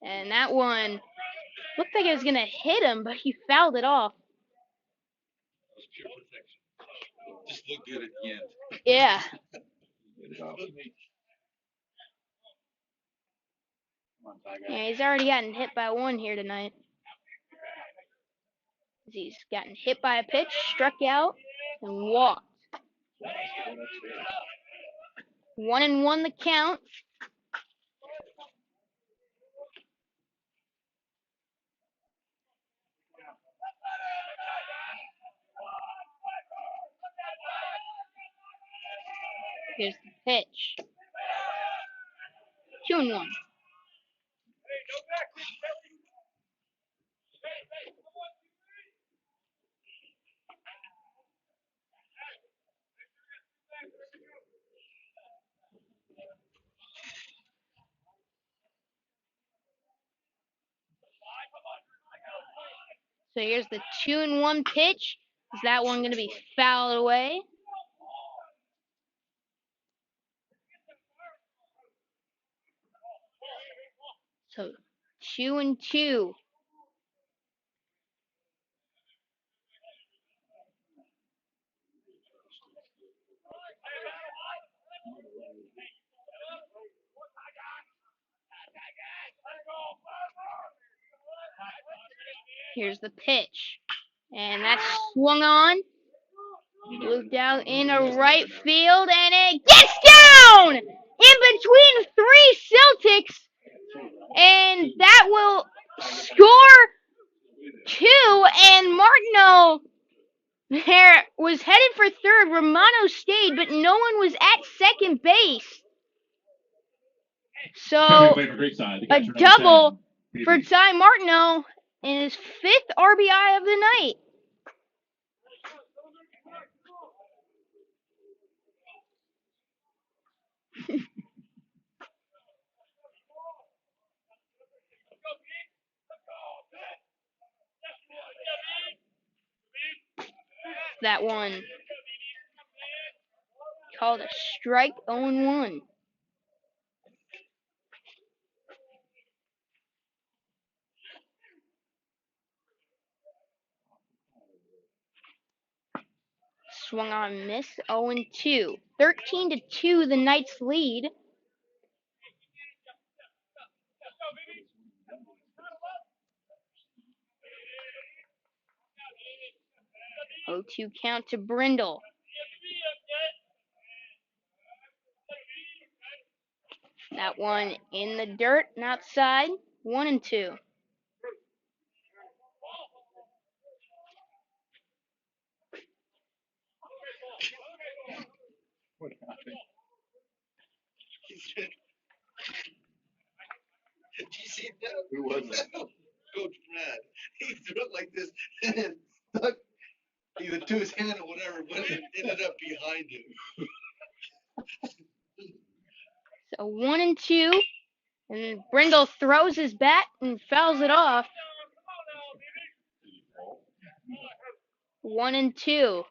And that one looked like it was going to hit him, but he fouled it off. That was pure protection. Just look good at the end. Yeah. Yeah, he's already gotten hit by one here tonight. He's gotten hit by a pitch, struck out, and walked. 1-1 the count. Here's the pitch. 2-1. So here's the 2-1 pitch. Is that one going to be fouled away? So 2-2. Here's the pitch. And that's swung on. Looped out in a right field, and it gets down in between 3 Celtics. And that will score 2. And Martineau there was headed for third. Romano stayed, but no one was at second base. So a double for Ty Martineau in his 5th RBI of the night. That one called a strike, 0-1. Swung on, miss. 0-2. 13-2, the Knights lead. Oh, 2 count to Brindle. That one in the dirt and outside. 1-2. What happened? Did you see that? Who was it? Coach Brad. He threw it like this and it stuck either to his hand or whatever, but it ended up behind him. So 1-2. And Brindle throws his bat and fouls it off. 1-2.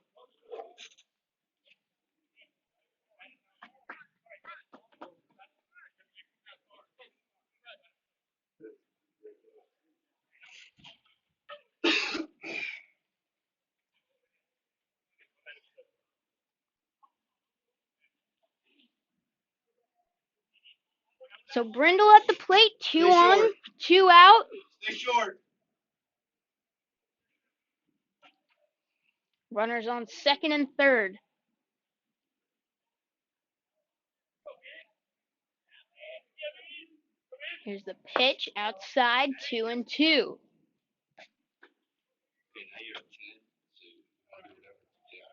So Brindle at the plate, 2 Stay on, short. 2 out. Stay short. Runners on second and third. Here's the pitch outside, 2-2. Okay, now you're at 10, so you want to do whatever. Yeah.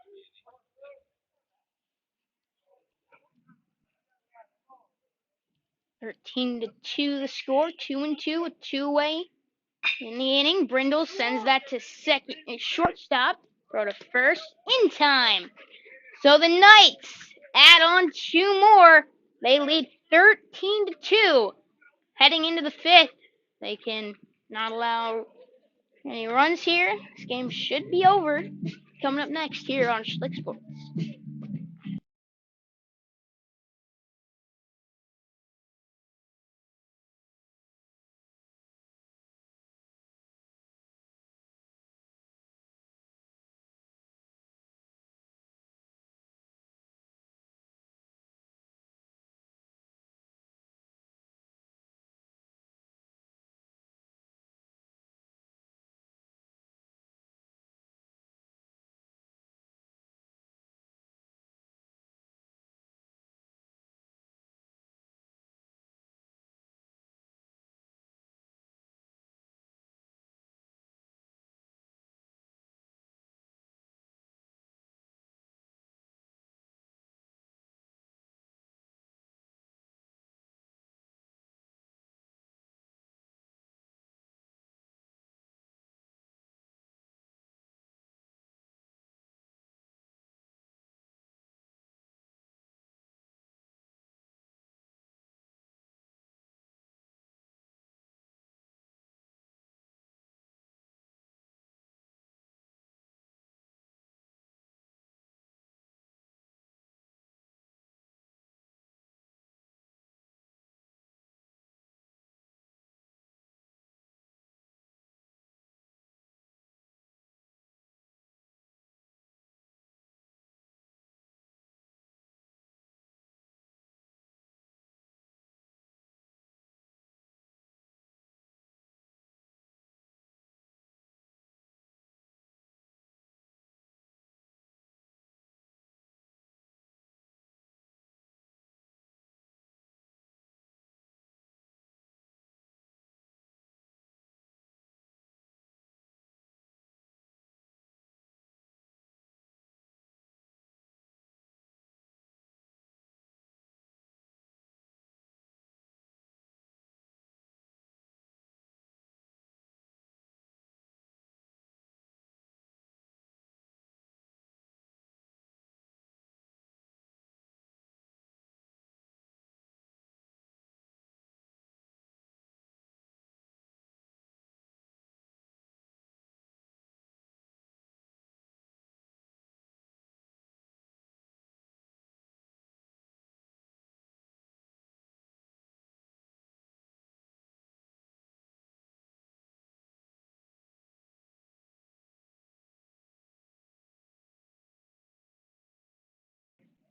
13-2 the score, 2-2, a two-way in the inning. Brindle sends that to second, shortstop, throw to first in time. So the Knights add on 2 more. They lead 13-2. Heading into the fifth, they can not allow any runs here. This game should be over. Coming up next here on Schlick Sports.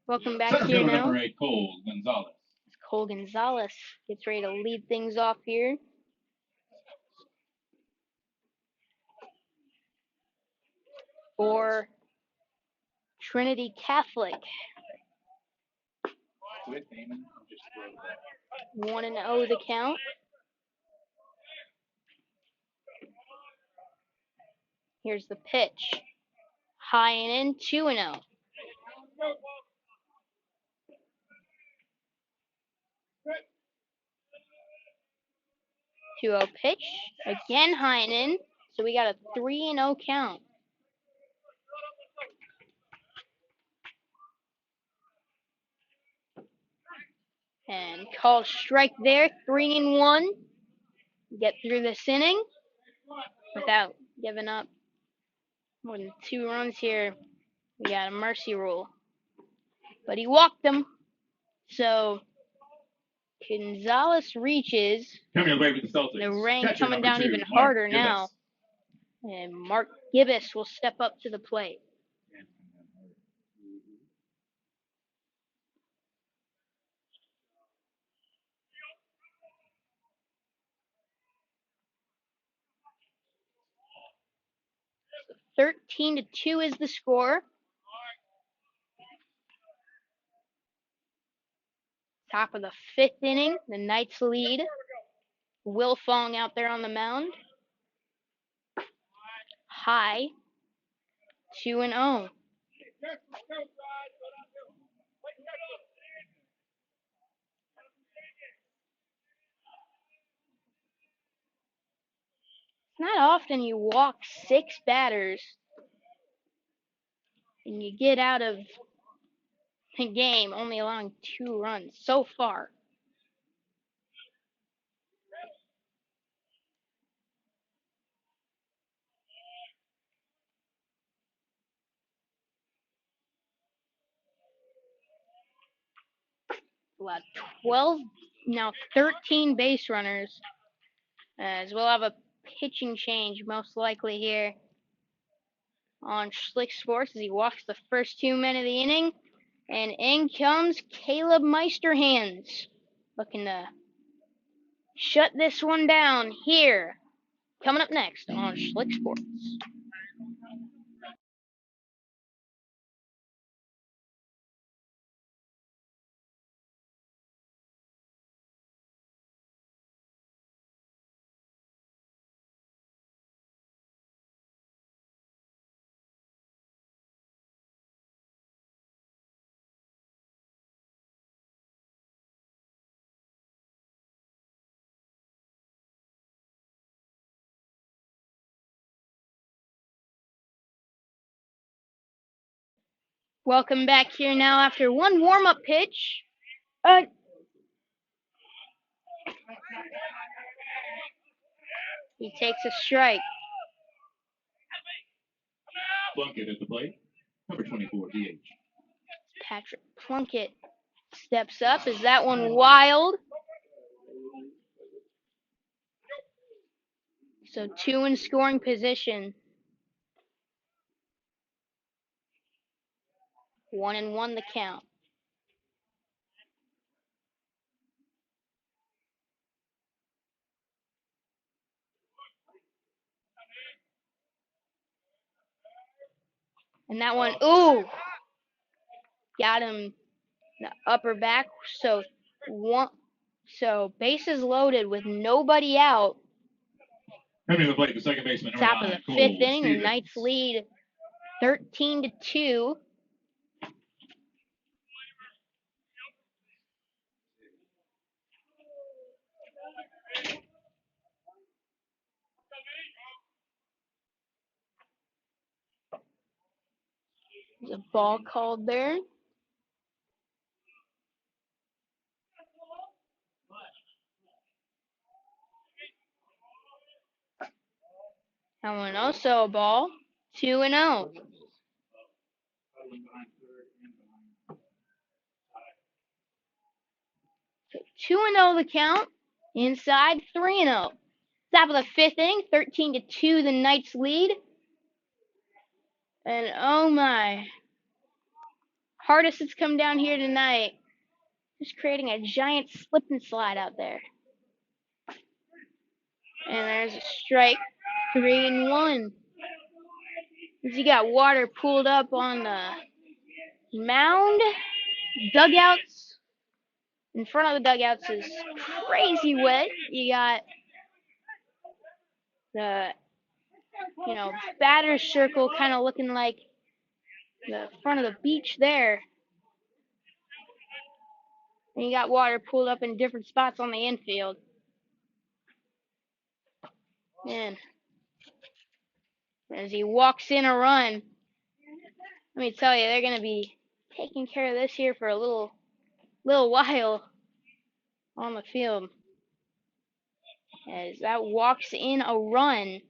Welcome back Center here fielder now. number 8, Cole Gonzalez. Cole Gonzalez gets ready to lead things off here. For Trinity Catholic. 1-0 the count. Here's the pitch. High and in, 2-0. 2-0 pitch. Again high and in. So we got a 3-0 count. And called strike there, 3-1. Get through this inning without giving up more than 2 runs here. We got a mercy rule. But he walked them. So Gonzalez reaches. Coming away with the Celtics. The rain Catcher coming number down 2, even Mark harder Gibbs. now. And Mark Gibbs will step up to the plate. So 13-2 is the score. Top of the 5th inning, the Knights lead. Will Fong out there on the mound. High, 2-0. It's not often you walk 6 batters and you get out of the game only allowing 2 runs so far. We'll have 12, now 13 base runners, as we'll have a pitching change most likely here on Schlick Sports as he walks the first 2 men of the inning. And in comes Caleb Meisterhands, looking to shut this one down here. Coming up next on Schlick Sports. Welcome back here now after one warm-up pitch. He takes a strike. Plunkett at the plate. Number 24, DH. Patrick Plunkett steps up. Is that one wild? So 2 in scoring position. 1-1 the count. And that one, ooh, got him the upper back. So bases loaded with nobody out. Coming to the plate, the second baseman, number Top of 9, the Cole 5th inning, the Stevens. Knights lead 13-2. There's a ball called there. That one also a ball. 2-0. 2-0 the count. Inside 3-0. Top of the 5th inning, 13-2 the Knights lead. And oh my, hardest that's come down here tonight. Just creating a giant slip and slide out there. And there's a strike. 3-1. As you got water pooled up on the mound. Dugouts. In front of the dugouts is crazy wet. You got the, batter's circle kind of looking like the front of the beach there. And you got water pooled up in different spots on the infield. And as he walks in a run, let me tell you, they're going to be taking care of this here for a little while on the field. As that walks in a run.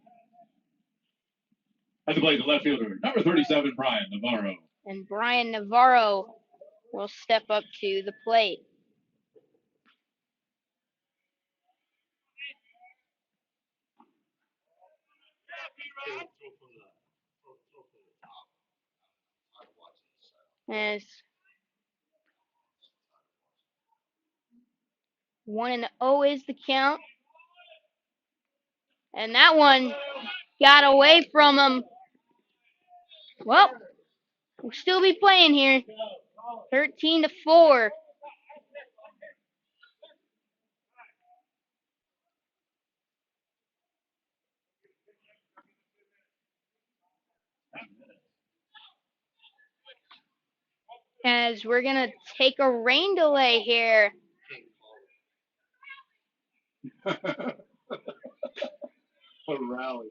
As a play, the left fielder, number 37, Brian Navarro. And Brian Navarro will step up to the plate. As 1-0 is the count. And that one got away from him. Well, we'll still be playing here. 13-4. As we're going to take a rain delay here. What a rally.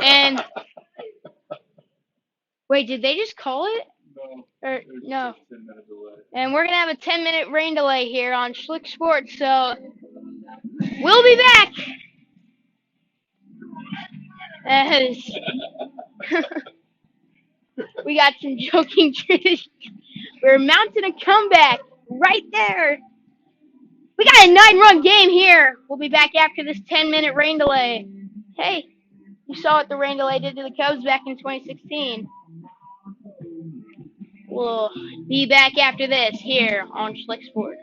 And wait, did they just call it? No. Or no? 10-minute delay. And we're gonna have a 10-minute rain delay here on Schlick Sports, so we'll be back. As we got some joking Trinity. We're mounting a comeback right there. We got a 9-run game here. We'll be back after this 10-minute rain delay. Hey, you saw what the rain delay did to the Cubs back in 2016. We'll be back after this here on Schlick Sports.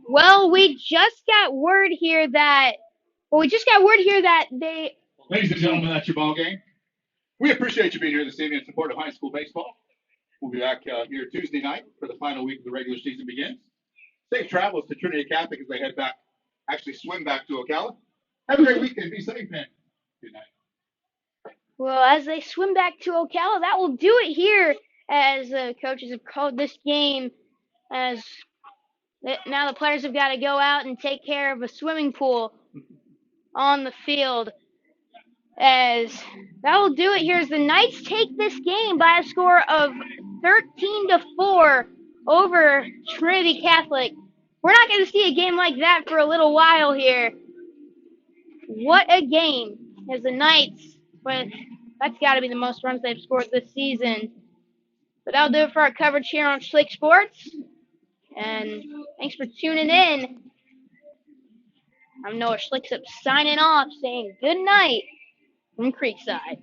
Well, we just got word here that they. Ladies and gentlemen, that's your ball game. We appreciate you being here this evening in support of high school baseball. We'll be back here Tuesday night for the final week of the regular season begins. Safe travels to Trinity Catholic as they head back, actually swim back to Ocala. Have a great weekend. Be safe, man. Good night. Well, as they swim back to Ocala, that will do it here. As the coaches have called this game, as now the players have got to go out and take care of a swimming pool on the field. As that will do it here as the Knights take this game by a score of 13-4 over Trinity Catholic. We're not going to see a game like that for a little while here. What a game as the Knights, with that's got to be the most runs they've scored this season. But that'll do it for our coverage here on Slick Sports. And thanks for tuning in. I'm Noah Schlicksup signing off, saying good night from Creekside.